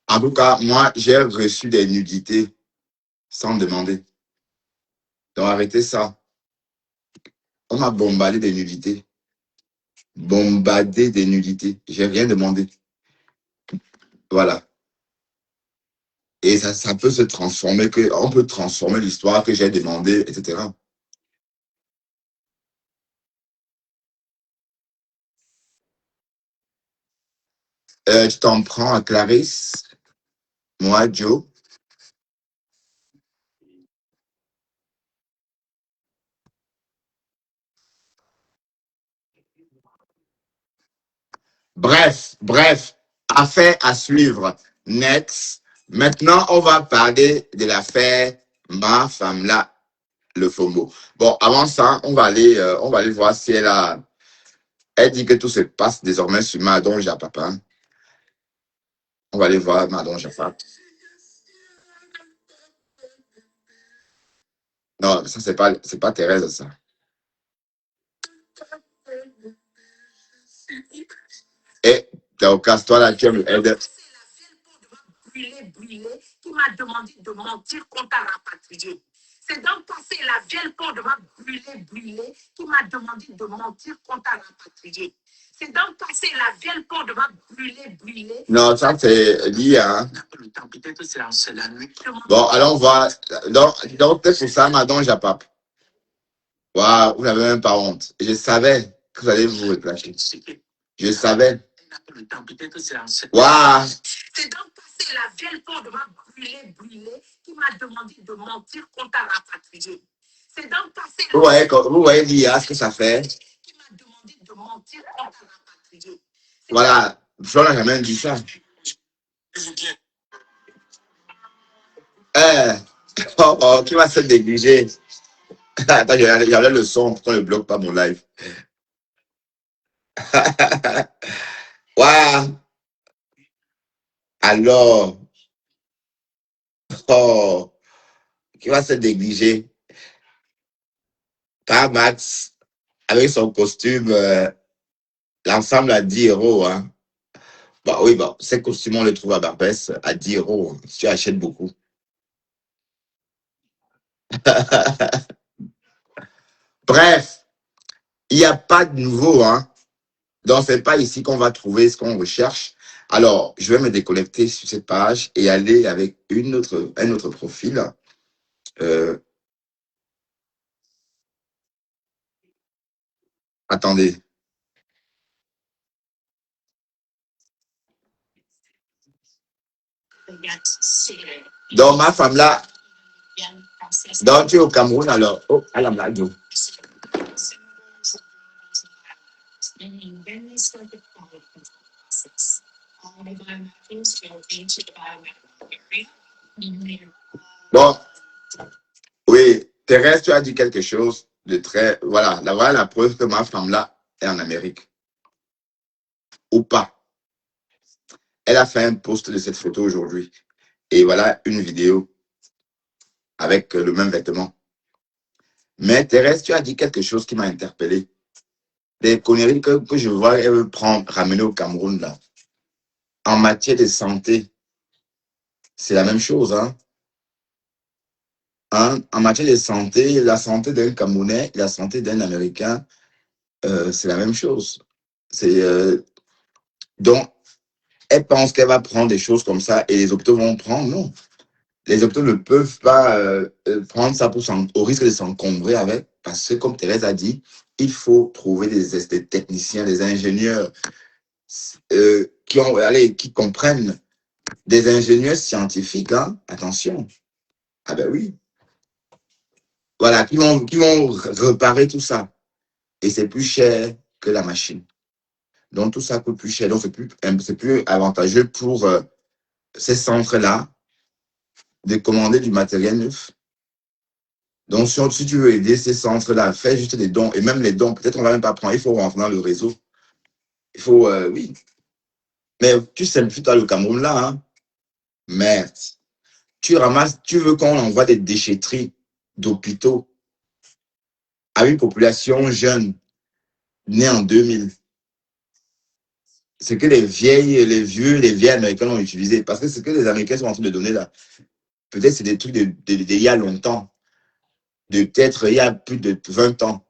En tout cas, moi, j'ai reçu des nudités sans demander. Donc, arrêtez ça. On m'a bombardé des nudités. Bombardé des nudités. J'ai rien demandé. Voilà. Et ça peut se transformer, on peut transformer l'histoire que j'ai demandé, etc. Tu t'en prends à Clarisse, moi, Joe. Bref, affaire à suivre. Next. Maintenant, on va parler de l'affaire Ma femme là, le FOMO. Bon, avant ça, on va aller voir si elle dit que tout se passe désormais sur Madon Japapa. On va aller voir Madon Japapa. Non, ça, c'est pas Thérèse, ça. Et, casse-toi là, tu aimes le aide. Brûlé, qui m'a demandé de mentir contre un rapatrié. C'est donc passé la vieille porte de ma brûlé, qui m'a demandé de mentir contre un rapatrié. C'est donc passé la vieille porte de ma brûlé. Non, ça c'est lié, hein. Peut-être c'est la nuit. Bon, allons voir. Donc peut-être pour ça, Madame Japap. Waouh, vous n'avez même pas honte. Je savais que vous allez vous réclamer. Je savais. Waouh. C'est donc passé la vieille porte de ma brûlé, qui m'a demandé de mentir contre un rapatrié. C'est donc passé vous voyez l'IA, ce que ça fait. Qui m'a demandé de mentir contre un rapatrié. Voilà, Flo n'a jamais dit ça. Qui va se négliger? Attends, j'avais le son, pourquoi ne bloque pas mon live? Waouh! Alors, qui va se négliger? Par Max, avec son costume, l'ensemble à 10 €. Hein. Bah oui, bah, ces costumes, on les trouve à Barbès à 10 €. Hein, si tu achètes beaucoup. Bref, il n'y a pas de nouveau. Hein. Donc, ce n'est pas ici qu'on va trouver ce qu'on recherche. Alors, je vais me déconnecter sur cette page et aller avec un autre profil. Attendez. Donc, ma femme là, donc tu es au Cameroun alors. Oh, à la blague. Bon, oui, Thérèse, tu as dit quelque chose de très... Voilà, voilà la preuve que ma femme-là est en Amérique. Ou pas. Elle a fait un post de cette photo aujourd'hui. Et voilà une vidéo avec le même vêtement. Mais Thérèse, tu as dit quelque chose qui m'a interpellé. Des conneries que je vois, elle veut ramener au Cameroun, là. En matière de santé, c'est la même chose, hein. En matière de santé, la santé d'un Camerounais, la santé d'un Américain, c'est la même chose. Donc, elle pense qu'elle va prendre des choses comme ça et les hôpitaux vont prendre. Non. Les hôpitaux ne peuvent pas prendre ça au risque de s'encombrer avec, parce que, comme Thérèse a dit, il faut trouver des techniciens, des ingénieurs qui comprennent, des ingénieurs scientifiques, hein, attention. Ah ben oui. Voilà, qui vont réparer tout ça. Et c'est plus cher que la machine. Donc, tout ça coûte plus cher. Donc, c'est plus avantageux pour ces centres-là de commander du matériel neuf. Donc, si tu veux aider ces centres-là, fais juste des dons. Et même les dons, peut-être on ne va même pas prendre. Il faut rentrer dans le réseau. Il faut, oui. Mais tu sais, toi, le Cameroun, là, hein? Merde. Tu veux qu'on envoie des déchetteries d'hôpitaux à une population jeune, née en 2000. C'est que les vieux Américains l'ont utilisé. Parce que ce que les Américains sont en train de donner là, peut-être c'est des trucs d'il y a longtemps. Peut-être il y a plus de 20 ans.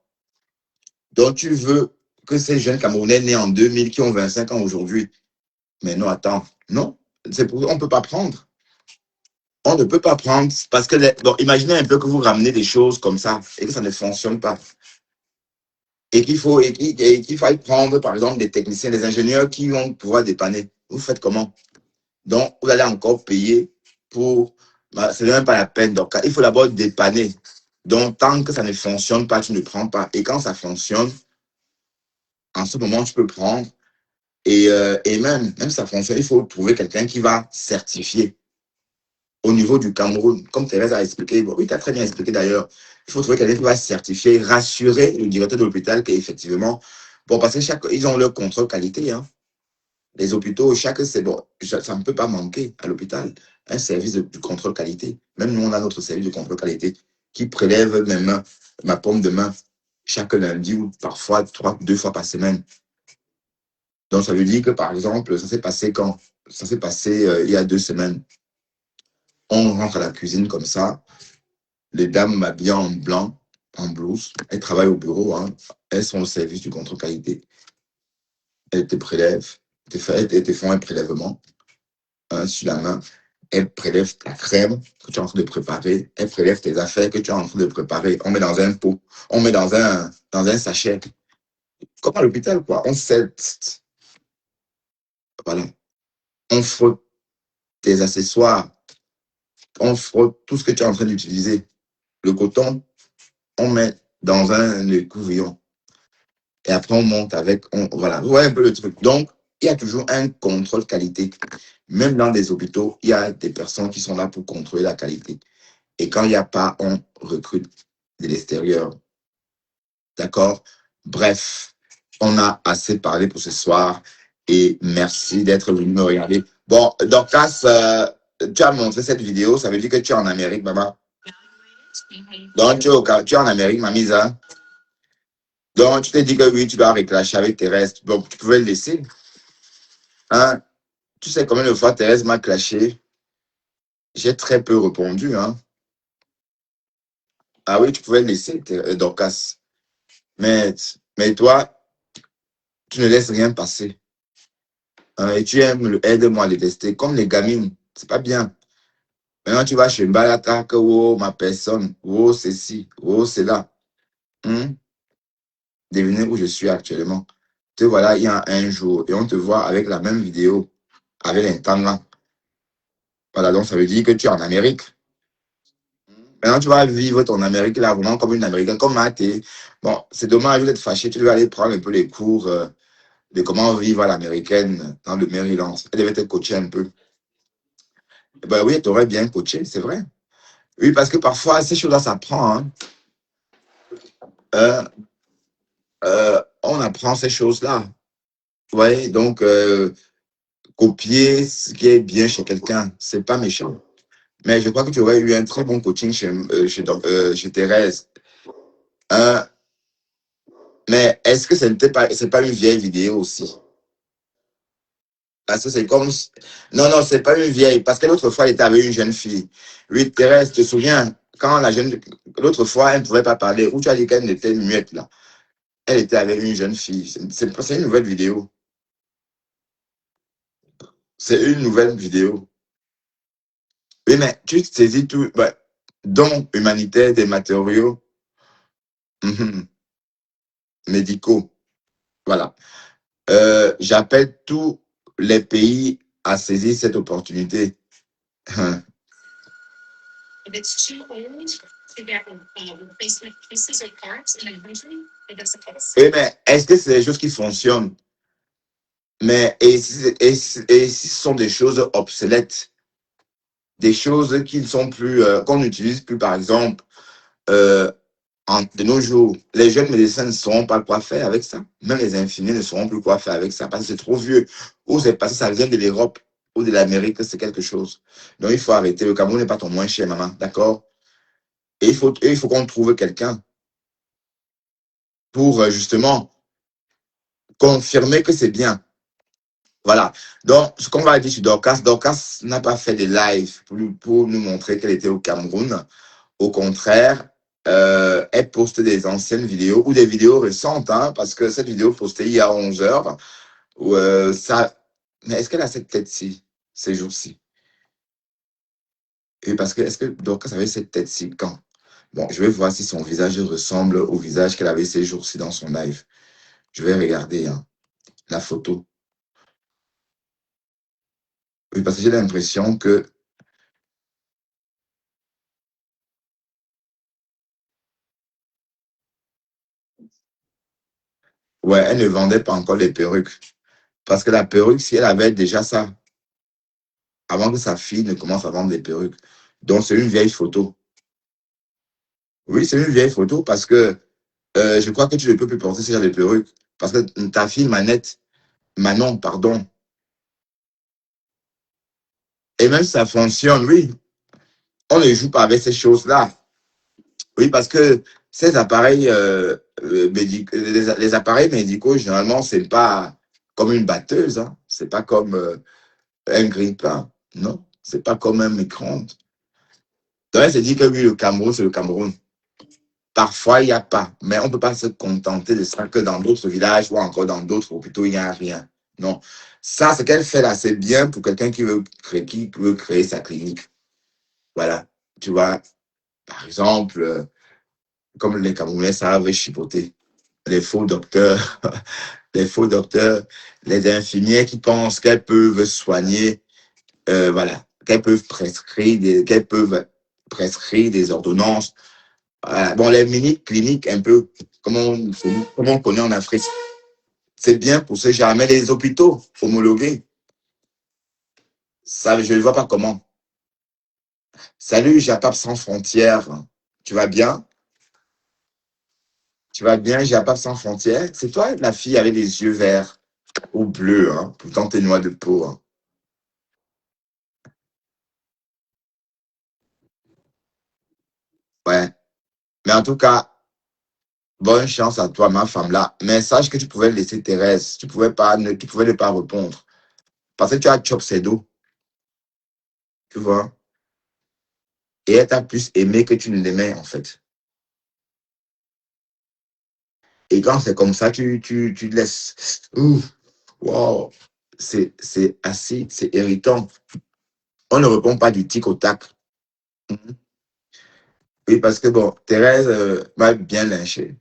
Donc tu veux que ces jeunes Camerounais nés en 2000 qui ont 25 ans aujourd'hui. Mais non, attends. Non, on ne peut pas prendre. On ne peut pas prendre parce que, bon, imaginez un peu que vous ramenez des choses comme ça et que ça ne fonctionne pas. Et qu'il faille prendre, par exemple, des techniciens, des ingénieurs qui vont pouvoir dépanner. Vous faites comment? Donc, vous allez encore payer pour... ce n'est même pas la peine. Donc, il faut d'abord dépanner. Donc, tant que ça ne fonctionne pas, tu ne prends pas. Et quand ça fonctionne, en ce moment, tu peux prendre. Et même si ça fonctionne, il faut trouver quelqu'un qui va certifier au niveau du Cameroun. Comme Thérèse a expliqué, bon, oui, tu as très bien expliqué d'ailleurs, il faut trouver quelqu'un qui va certifier, rassurer le directeur de l'hôpital qu'effectivement, bon, parce que ils ont leur contrôle qualité, hein. Les hôpitaux, c'est bon, ça ne peut pas manquer à l'hôpital, un service du contrôle qualité. Même nous, on a notre service de contrôle qualité qui prélève ma paume de main chaque lundi ou parfois 2 fois par semaine. Donc, ça veut dire que, par exemple, ça s'est passé quand? Ça s'est passé il y a 2 semaines. On rentre à la cuisine comme ça. Les dames m'habillent en blanc, en blouse. Elles travaillent au bureau. Hein. Elles sont au service du contrôle qualité. Elles te prélèvent. Elles te font un prélèvement sur la main. Elles prélèvent ta crème que tu es en train de préparer. Elles prélèvent tes affaires que tu es en train de préparer. On met dans un pot. On met dans un sachet. Comme à l'hôpital, quoi. On sait. Voilà. On frotte tes accessoires. On frotte tout ce que tu es en train d'utiliser. Le coton, on met dans un écouvillon. Et après, on monte avec... voilà, vous voyez un peu le truc. Donc, il y a toujours un contrôle qualité. Même dans des hôpitaux, il y a des personnes qui sont là pour contrôler la qualité. Et quand il n'y a pas, on recrute de l'extérieur. D'accord? Bref, on a assez parlé pour ce soir. Et merci d'être venu me regarder. Bon, Dorcas, tu as montré cette vidéo. Ça veut dire que tu es en Amérique, maman. Donc, tu es en Amérique, ma mise. Hein? Donc, tu t'es dit que oui, tu dois reclasher avec Thérèse. Bon, tu pouvais le laisser. Hein? Tu sais combien de fois Thérèse m'a clashé? J'ai très peu répondu. Hein? Ah oui, tu pouvais le laisser, Dorcas. Mais toi, tu ne laisses rien passer. Hein? Et tu aimes le aide-moi à le tester. Comme les gamines, c'est pas bien. Maintenant, tu vas chez Mbalata, que oh, ma personne, oh, c'est ci, oh, c'est là. Devinez où je suis actuellement. Te voilà, il y a un jour, et on te voit avec la même vidéo, avec l'instant là. Voilà, donc ça veut dire que tu es en Amérique. Maintenant, tu vas vivre ton Amérique là, vraiment comme une Américaine, comme Mathé. Bon, c'est dommage d'être fâché, tu dois aller prendre un peu les cours de comment vivre à l'américaine dans le Maryland. Elle devait te coacher un peu. Ben oui, elle t'aurait bien coaché, c'est vrai. Oui, parce que parfois, ces choses-là, ça prend. Hein. Euh, on apprend ces choses-là. Ouais, donc, copier ce qui est bien chez quelqu'un, c'est pas méchant. Mais je crois que tu aurais eu un très bon coaching chez Thérèse. Euh, mais est-ce que c'est pas une vieille vidéo aussi? Parce que c'est comme... Non, non, c'est pas une vieille. Parce que l'autre fois, elle était avec une jeune fille. Oui, Thérèse, tu te souviens, quand l'autre fois, elle ne pouvait pas parler, ou tu as dit qu'elle était muette, là. Elle était avec une jeune fille. C'est une nouvelle vidéo. C'est une nouvelle vidéo. Oui, mais tu saisis tout. Ouais. Don humanitaire des matériaux médicaux. Voilà. J'appelle tous les pays à saisir cette opportunité. Oui, mais est-ce que c'est des choses qui fonctionnent? Mais et si ce sont des choses obsolètes, des choses qui ne sont plus, qu'on n'utilise plus, par exemple, euh, de nos jours, les jeunes médecins ne sauront pas quoi faire avec ça. Même les infirmiers ne sauront plus quoi faire avec ça parce que c'est trop vieux. Ou c'est parce que ça vient de l'Europe ou de l'Amérique, c'est quelque chose. Donc il faut arrêter. Le Cameroun n'est pas ton moins cher, maman. D'accord? Et il faut qu'on trouve quelqu'un pour justement confirmer que c'est bien. Voilà. Donc, ce qu'on va dire sur Dorcas, Dorcas n'a pas fait de live pour nous montrer qu'elle était au Cameroun. Au contraire, elle poste des anciennes vidéos ou des vidéos récentes, hein, parce que cette vidéo postée il y a 11 heures, où, ça... Mais est-ce qu'elle a cette tête-ci, ces jours-ci? Et parce que, est-ce que Dorcas avait cette tête-ci quand? Bon, je vais voir si son visage ressemble au visage qu'elle avait ces jours-ci dans son live. Je vais regarder hein, la photo. Oui, parce que j'ai l'impression que... Ouais, elle ne vendait pas encore les perruques. Parce que la perruque, si elle avait déjà ça, avant que sa fille ne commence à vendre des perruques. Donc, c'est une vieille photo. Oui, c'est une vieille photo parce que je crois que tu ne peux plus porter ce genre de perruque. Parce que ta fille Manon, pardon. Et même si ça fonctionne, oui, on ne joue pas avec ces choses-là. Oui, parce que ces appareils, les appareils médicaux, généralement, c'est pas comme une batteuse. Hein. C'est pas comme un grille-pain. Non, c'est pas comme un micro-ondes. Donc, elle se dit que oui, le Cameroun, c'est le Cameroun. Parfois, il n'y a pas. Mais on ne peut pas se contenter de ça que dans d'autres villages ou encore dans d'autres hôpitaux, il n'y a rien. Non. Ça, ce qu'elle fait là, c'est bien pour quelqu'un qui veut créer sa clinique. Voilà. Tu vois, par exemple, comme les Camerounais savent chipoter. Les faux docteurs, les faux docteurs, les infirmières qui pensent qu'elles peuvent soigner, voilà, qu'elles peuvent prescrire des ordonnances. Voilà. Bon, les mini-cliniques, un peu comme on connaît en Afrique, c'est bien pour ce genre. Mais les hôpitaux homologués, ça, je ne vois pas comment. Salut, Japap sans frontières. Tu vas bien? Tu vas bien, Japap sans frontières? C'est toi, la fille avec les yeux verts ou bleus, hein? Pourtant, t'es noix de peau. Hein. Ouais. Mais en tout cas, bonne chance à toi, ma femme là. Mais sache que tu pouvais laisser Thérèse. Tu pouvais ne pas répondre. Parce que tu as chop ses dos. Tu vois? Et elle t'a plus aimé que tu ne l'aimais, en fait. Et quand c'est comme ça, tu laisses. Ouf, wow. C'est irritant. On ne répond pas du tic au tac. Mhm. Oui, parce que bon, Thérèse m'a bien lynché.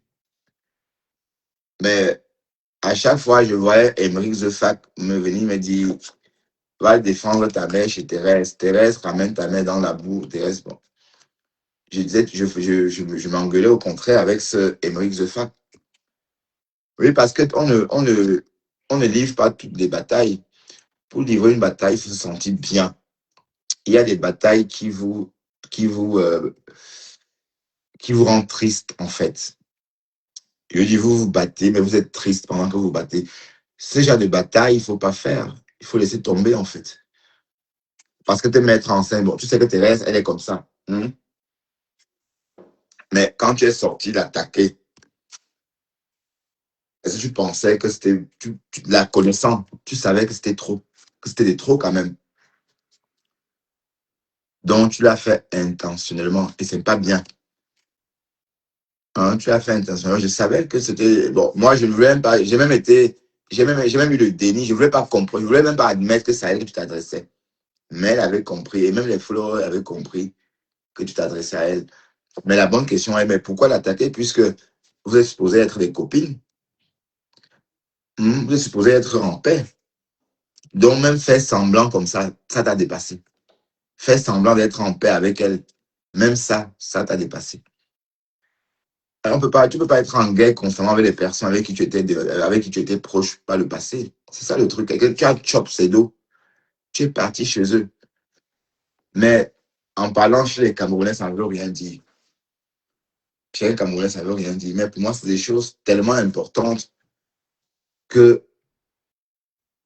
Mais à chaque fois, je voyais Émeric Zefac me venir me dire, va défendre ta mère chez Thérèse. Thérèse, ramène ta mère dans la boue. Thérèse, bon. Je disais, je m'engueulais au contraire avec ce Émeric Zefac. Oui, parce que on ne livre pas toutes les batailles. Pour livrer une bataille, il faut se sentir bien. Il y a des batailles qui vous, euh, qui vous rendent triste, en fait. Je dis, vous vous battez, mais vous êtes triste pendant que vous battez. Ce genre de bataille, il ne faut pas faire. Il faut laisser tomber, en fait. Parce que te mettre enceinte, bon, tu sais que Thérèse, elle est comme ça. Mais quand tu es sorti l'attaquer, est-ce que tu pensais que c'était, la connaissant, tu savais que c'était trop, que c'était de trop quand même. Donc, tu l'as fait intentionnellement et c'est pas bien. Hein, tu l'as fait intentionnellement. Je savais que c'était, bon, moi, je ne voulais même pas, j'ai même eu le déni, je ne voulais pas comprendre, je ne voulais même pas admettre que c'est à elle que tu t'adressais. Mais elle avait compris, et même les followers avaient compris que tu t'adressais à elle. Mais la bonne question est, mais pourquoi l'attaquer puisque vous êtes supposés être des copines? Vous êtes supposés être en paix. Donc, même faire semblant comme ça t'a dépassé. Faire semblant d'être en paix avec elle, même ça t'a dépassé. Alors, tu peux pas être en guerre constamment avec les personnes avec qui tu étais proche par le passé. C'est ça le truc. Tu as chop ses dos. Tu es parti chez eux. Mais en parlant chez les Camerounais, ça ne veut rien dire. Chez les Camerounais, ça ne veut rien dire. Mais pour moi, c'est des choses tellement importantes que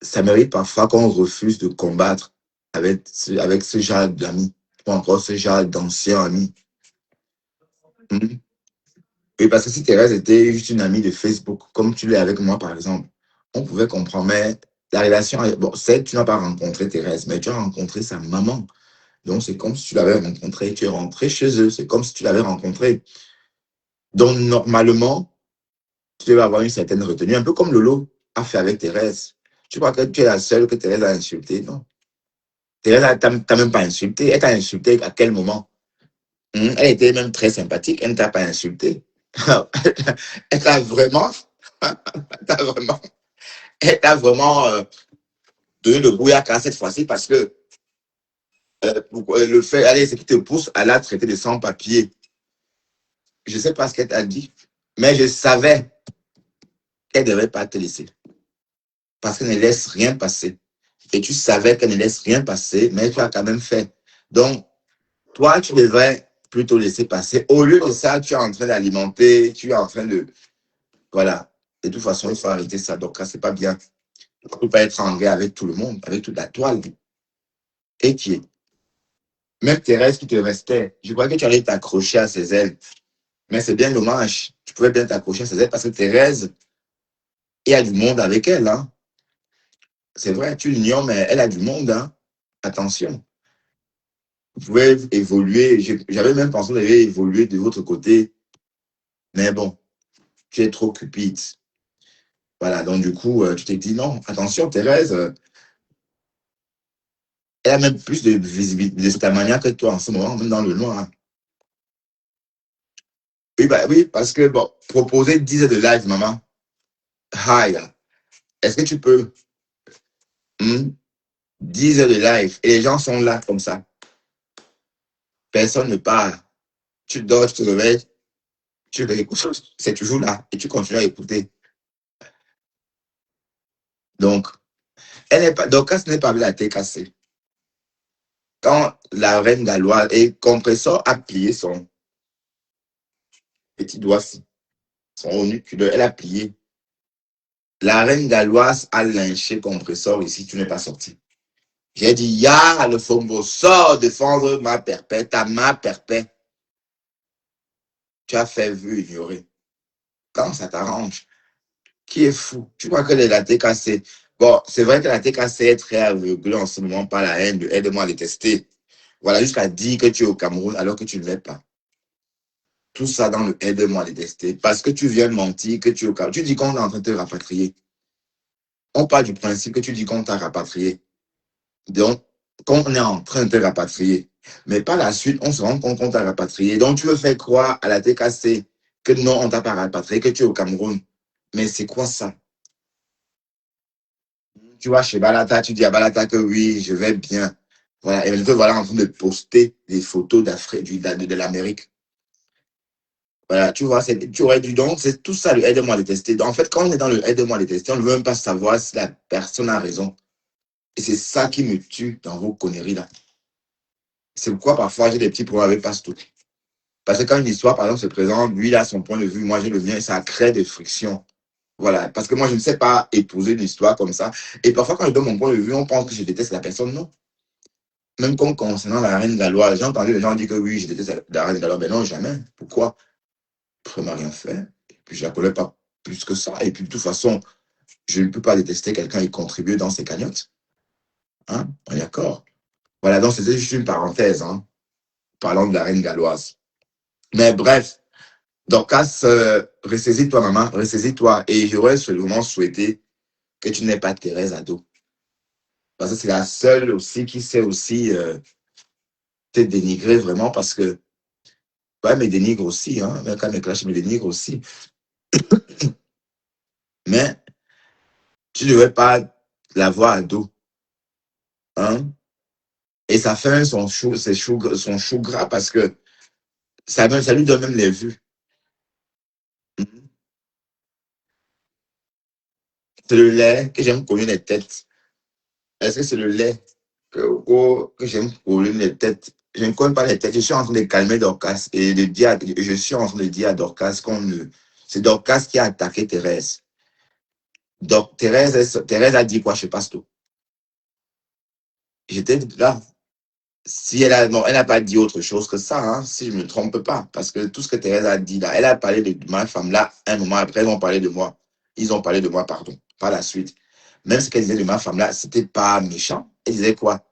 ça mérite parfois qu'on refuse de combattre avec ce genre d'amis, ou encore ce genre d'anciens amis. Et parce que si Thérèse était juste une amie de Facebook, comme tu l'es avec moi, par exemple, on pouvait comprendre. Mais la relation, bon, tu n'as pas rencontré Thérèse, mais tu as rencontré sa maman. Donc, c'est comme si tu l'avais rencontré, tu es rentré chez eux. C'est comme si tu l'avais rencontré. Donc, normalement, tu devais avoir une certaine retenue, un peu comme Lolo a fait avec Thérèse. Tu crois que tu es la seule que Thérèse a insultée? Non. Thérèse t'a même pas insulté. Elle t'a insulté à quel moment? Elle était même très sympathique. Elle ne t'a pas insulté. Elle t'a vraiment, elle t'a vraiment donné le brouillard cette fois-ci parce que le fait, allez, ce qui te pousse à la traiter de sans-papier. Je ne sais pas ce qu'elle t'a dit, mais je savais qu'elle ne devait pas te laisser parce qu'elle ne laisse rien passer. Et tu savais qu'elle ne laisse rien passer, mais tu as quand même fait. Donc, toi, tu devrais plutôt laisser passer. Au lieu de ça, tu es en train d'alimenter, tu es en train de... Voilà. De toute façon, il faut arrêter ça. Donc, là, c'est pas bien. Tu ne peux pas être en guerre avec tout le monde, avec toute la toile. Et qui est. Même Thérèse qui te restait, je crois que tu allais t'accrocher à ses ailes. Mais c'est bien dommage. Tu pouvais bien t'accrocher à ses ailes parce que Thérèse, il y a du monde avec elle. Hein. C'est vrai, tu l'ignores, mais elle a du monde. Hein. Attention. Vous pouvez évoluer. J'avais même pensé que vous allez évoluer de votre côté. Mais bon, tu es trop cupide. Voilà, donc du coup, tu t'es dit non, attention, Thérèse, elle a même plus de visibilité de cette manière que toi en ce moment, même dans le noir. Oui, bah, oui, parce que bon, proposer 10 heures de live, maman. Hi, est-ce que tu peux 10 heures de live et les gens sont là comme ça. Personne ne parle. Tu dors, tu te réveilles, tu réécoutes, c'est toujours là et tu continues à écouter. Donc, Dorcas n'est pas la tête cassée. Quand la reine galloise et Compressor a plié son petit doigt, son onucule, elle a plié. La reine galloise a lynché Compressor ici, tu n'es pas sorti. J'ai dit, ya, le Fombo, sors défendre ma perpète, ta ma perpète. Tu as fait vu ignorer. Quand ça t'arrange, qui est fou? Tu crois que la TKC, bon, c'est vrai que la TKC est très aveuglée en ce moment par la haine de aide-moi à détester. Voilà, jusqu'à dire que tu es au Cameroun alors que tu ne l'es pas. Tout ça dans le aide-moi à détester. Parce que tu viens de mentir que tu es au Cameroun. Tu dis qu'on est en train de te rapatrier. On parle du principe que tu dis qu'on t'a rapatrié. Donc, qu'on est en train de te rapatrier. Mais par la suite, on se rend compte qu'on t'a rapatrié. Donc, tu veux faire croire à la TKC que non, on t'a pas rapatrié, que tu es au Cameroun. Mais c'est quoi ça? Tu vois, chez Balata, tu dis à Balata que oui, je vais bien. Voilà, et voilà en train de poster des photos d'Afrique, de l'Amérique. Voilà, tu vois, tu aurais dû donc, c'est tout ça le aide-moi à détester. En fait, quand on est dans le aide-moi à détester, on ne veut même pas savoir si la personne a raison. Et c'est ça qui me tue dans vos conneries là. C'est pourquoi parfois j'ai des petits problèmes avec Pasto. Parce que quand une histoire, par exemple, se présente, lui, il a son point de vue, moi, j'ai le mien, et ça crée des frictions. Voilà. Parce que moi, je ne sais pas épouser une histoire comme ça. Et parfois, quand je donne mon point de vue, on pense que je déteste la personne. Non. Même comme concernant la reine Galloise, j'ai entendu les gens dire que oui, je déteste la reine Galloise. Mais non, jamais. Pourquoi? Elle m'a rien fait. Et puis, je la connais pas plus que ça. Et puis, de toute façon, je ne peux pas détester quelqu'un qui contribue dans ses cagnottes. Hein? On est d'accord. Voilà. Donc, c'était juste une parenthèse, hein, parlant de la reine Galloise. Mais bref. Dorcas, ressaisis-toi, maman, ressaisis-toi. Et j'aurais seulement souhaité que tu n'aies pas Thérèse Ado. Parce que c'est la seule aussi qui sait aussi te dénigrer vraiment parce que, ouais, elle me dénigre aussi, hein. Même quand elle me clash, elle me dénigre aussi. Mais tu ne devais pas l'avoir ado. Hein? Et ça fait son chou gras parce que ça lui donne même les vues. Mhm. C'est le lait que j'aime coller les têtes. Est-ce que c'est le lait que j'aime coller les têtes? Je ne connais pas les têtes. Je suis en train de calmer Dorcas et de dire, je suis en train de dire à Dorcas c'est Dorcas qui a attaqué Thérèse. Donc, Thérèse a dit quoi? Je passe tout. J'étais là. Si elle a, non, elle n'a pas dit autre chose que ça, hein, si je ne me trompe pas. Parce que tout ce que Thérèse a dit là, elle a parlé de ma femme là, un moment après, ils ont parlé de moi. Ils ont parlé de moi, pardon, par la suite. Même ce qu'elle disait de ma femme là, c'était pas méchant. Elle disait quoi?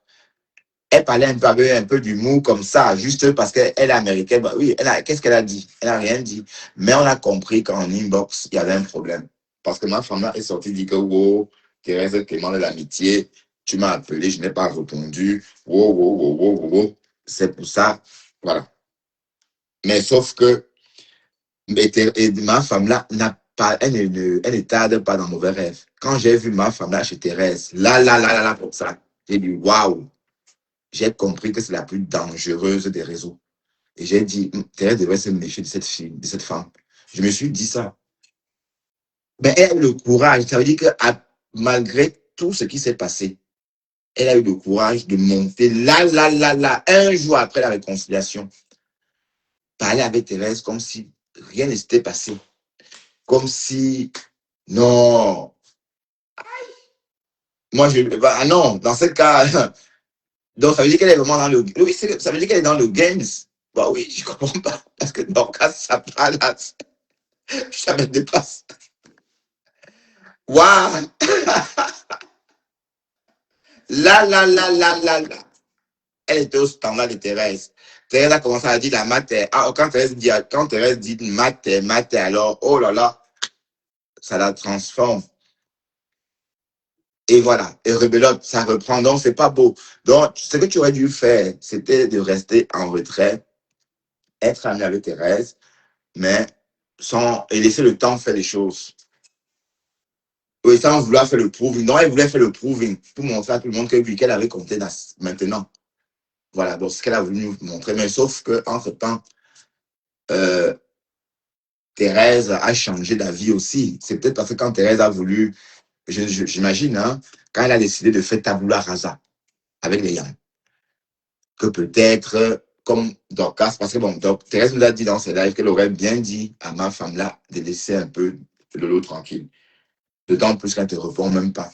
Elle parlait un peu avec un peu d'humour comme ça, juste parce qu'elle est américaine. Bah oui, qu'est-ce qu'elle a dit? Elle n'a rien dit. Mais on a compris qu'en inbox, il y avait un problème. Parce que ma femme là est sortie, dit que, wow, Thérèse Clément de l'amitié, tu m'as appelé, je n'ai pas répondu. Wow, wow, wow, wow, wow, wow. C'est pour ça, voilà. Mais sauf que et ma femme là n'a pas, elle ne tarde pas dans mauvais rêve. Quand j'ai vu ma femme là chez Thérèse, là, comme ça, j'ai dit, waouh. J'ai compris que c'est la plus dangereuse des réseaux. Et j'ai dit, Thérèse devrait se méfier de cette fille, de cette femme. Je me suis dit ça. Mais elle a eu le courage. Ça veut dire que malgré tout ce qui s'est passé, elle a eu le courage de monter là, un jour après la réconciliation. Parler avec Thérèse comme si rien ne s'était passé. Comme si, non. Moi, non, dans ce cas, donc ça veut dire qu'elle est vraiment dans le, oui, ça veut dire qu'elle est dans le games. Bah oui, je comprends pas. Parce que dans le cas, ça parle là, ça me dépasse. Waouh! Là. Elle était au standard de Thérèse. Thérèse a commencé à dire la maths. Ah, quand Thérèse dit maths, alors, oh là là, ça la transforme. Et voilà, et rebelote, ça reprend. Donc, c'est pas beau. Donc, ce que tu aurais dû faire, c'était de rester en retrait, être ami avec Thérèse, mais et laisser le temps faire les choses. Oui, sans vouloir faire le proving. Non, elle voulait faire le proving pour montrer à tout le monde que oui, qu'elle avait compté maintenant. Voilà, donc ce qu'elle a voulu nous montrer. Mais sauf qu'entre-temps, Thérèse a changé d'avis aussi. C'est peut-être parce que quand Thérèse a voulu, j'imagine, hein, quand elle a décidé de faire tabula rasa avec les Yang, que peut-être, comme Dorcas, parce que bon, Thérèse nous a dit dans ses lives qu'elle aurait bien dit à ma femme là de laisser un peu de l'eau tranquille. D'autant plus qu'elle ne te répond même pas.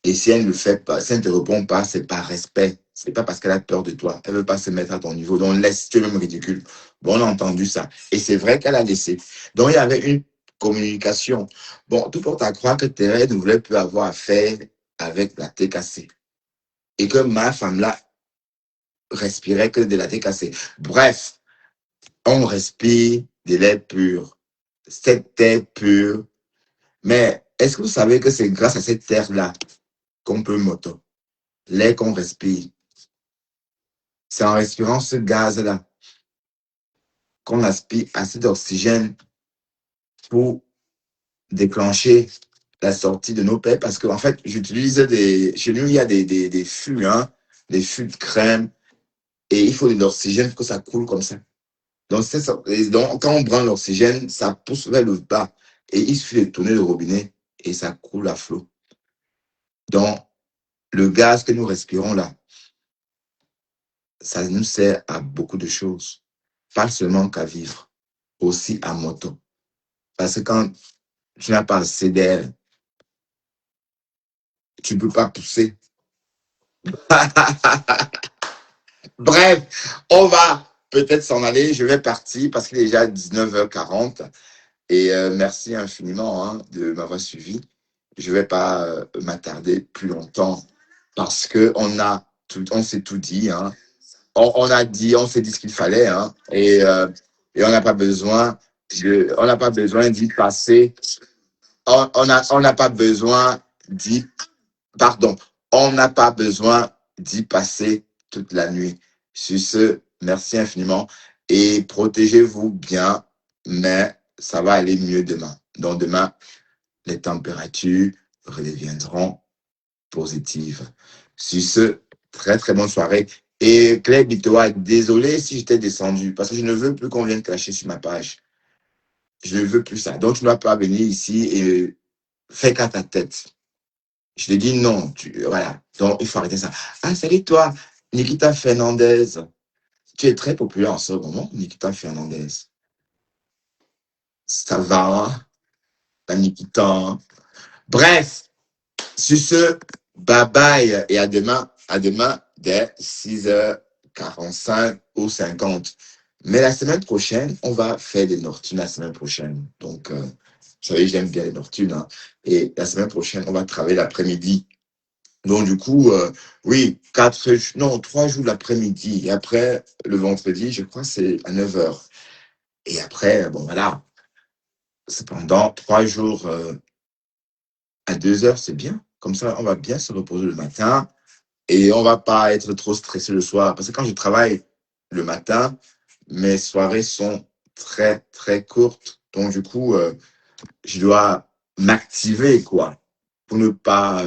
Et si elle ne le fait pas, si elle ne te répond pas, c'est par respect. C'est pas parce qu'elle a peur de toi. Elle veut pas se mettre à ton niveau. Donc, laisse, tu es même ridicule. Bon, on a entendu ça. Et c'est vrai qu'elle a laissé. Donc, il y avait une communication. Bon, tout porte à croire que Thérèse ne voulait plus avoir affaire avec la TKC. Et que ma femme là respirait que de la TKC. Bref, on respire de l'air pur. Cette terre pure. Mais est-ce que vous savez que c'est grâce à cette terre-là qu'on peut moto? L'air qu'on respire. C'est en respirant ce gaz-là qu'on aspire assez d'oxygène pour déclencher la sortie de nos pères. Parce qu'en fait, j'utilise chez nous, il y a des fûts, hein, des fûts de crème. Et il faut de l'oxygène pour que ça coule comme ça. Donc, et donc, quand on prend l'oxygène, ça pousse vers le bas. Et il suffit de tourner le robinet et ça coule à flot. Donc, le gaz que nous respirons là, ça nous sert à beaucoup de choses. Pas seulement qu'à vivre, aussi à moto. Parce que quand tu n'as pas assez d'air, tu ne peux pas pousser. Bref, on va peut-être s'en aller. Je vais partir parce qu'il est déjà 19h40. Et merci infiniment hein, de m'avoir suivi. Je ne vais pas m'attarder plus longtemps parce que on s'est tout dit. Hein. On s'est dit ce qu'il fallait. Hein, et on n'a pas besoin d'y passer. On n'a pas besoin d'y Pardon, on n'a pas besoin d'y passer toute la nuit. Sur ce, merci infiniment et protégez-vous bien, mais ça va aller mieux demain. Donc demain, les températures redeviendront positives. Sur ce, très très bonne soirée. Et Claire Bitoa, désolé si j'étais descendu, parce que je ne veux plus qu'on vienne clasher sur ma page. Je ne veux plus ça. Donc tu ne dois pas venir ici et faire qu'à ta tête. Je te dis non, voilà. Donc, il faut arrêter ça. Ah, salut toi, Nikita Fernandez. Tu es très populaire en ce moment, Nikita Fernandez. Ça va, la Nikita. Bref, sur ce, bye bye et à demain dès 6h45 ou 50. Mais la semaine prochaine, on va faire des nocturnes la semaine prochaine. Donc, vous savez, j'aime bien les nocturnes. Hein. Et la semaine prochaine, on va travailler l'après-midi. Donc, du coup, oui, 3 jours l'après-midi. Et après, le vendredi, je crois, c'est à 9h. Et après, bon, voilà. Cependant, 3 jours à 2h, c'est bien. Comme ça, on va bien se reposer le matin et on va pas être trop stressé le soir. Parce que quand je travaille le matin, mes soirées sont très, très courtes. Donc, du coup, je dois m'activer, quoi, pour ne pas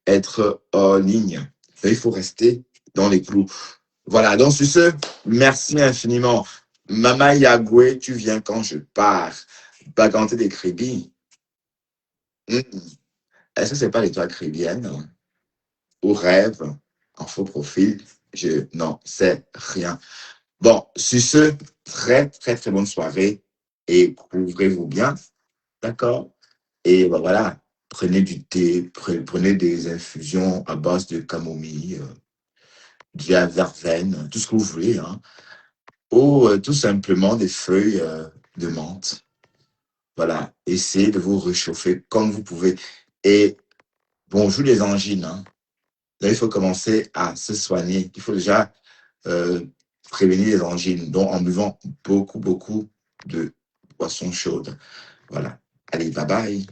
être hors ligne. Il faut rester dans les clous. Voilà, donc sur ce, merci infiniment. Mama Yagwe, tu viens quand je pars. Baganté des crébis. Est-ce que c'est pas l'étoile crébienne? Ou rêve, en faux profil? Je n'en sais rien. Bon, sur ce, très, très, très bonne soirée et couvrez-vous bien. D'accord? Et ben voilà, prenez du thé, prenez des infusions à base de camomille, de la verveine, tout ce que vous voulez, hein. Ou tout simplement des feuilles de menthe. Voilà, essayez de vous réchauffer comme vous pouvez. Et bonjour les angines. Hein. Là, il faut commencer à se soigner. Il faut déjà prévenir les angines, donc en buvant beaucoup, beaucoup de boissons chaudes. Voilà. Allez, bye bye.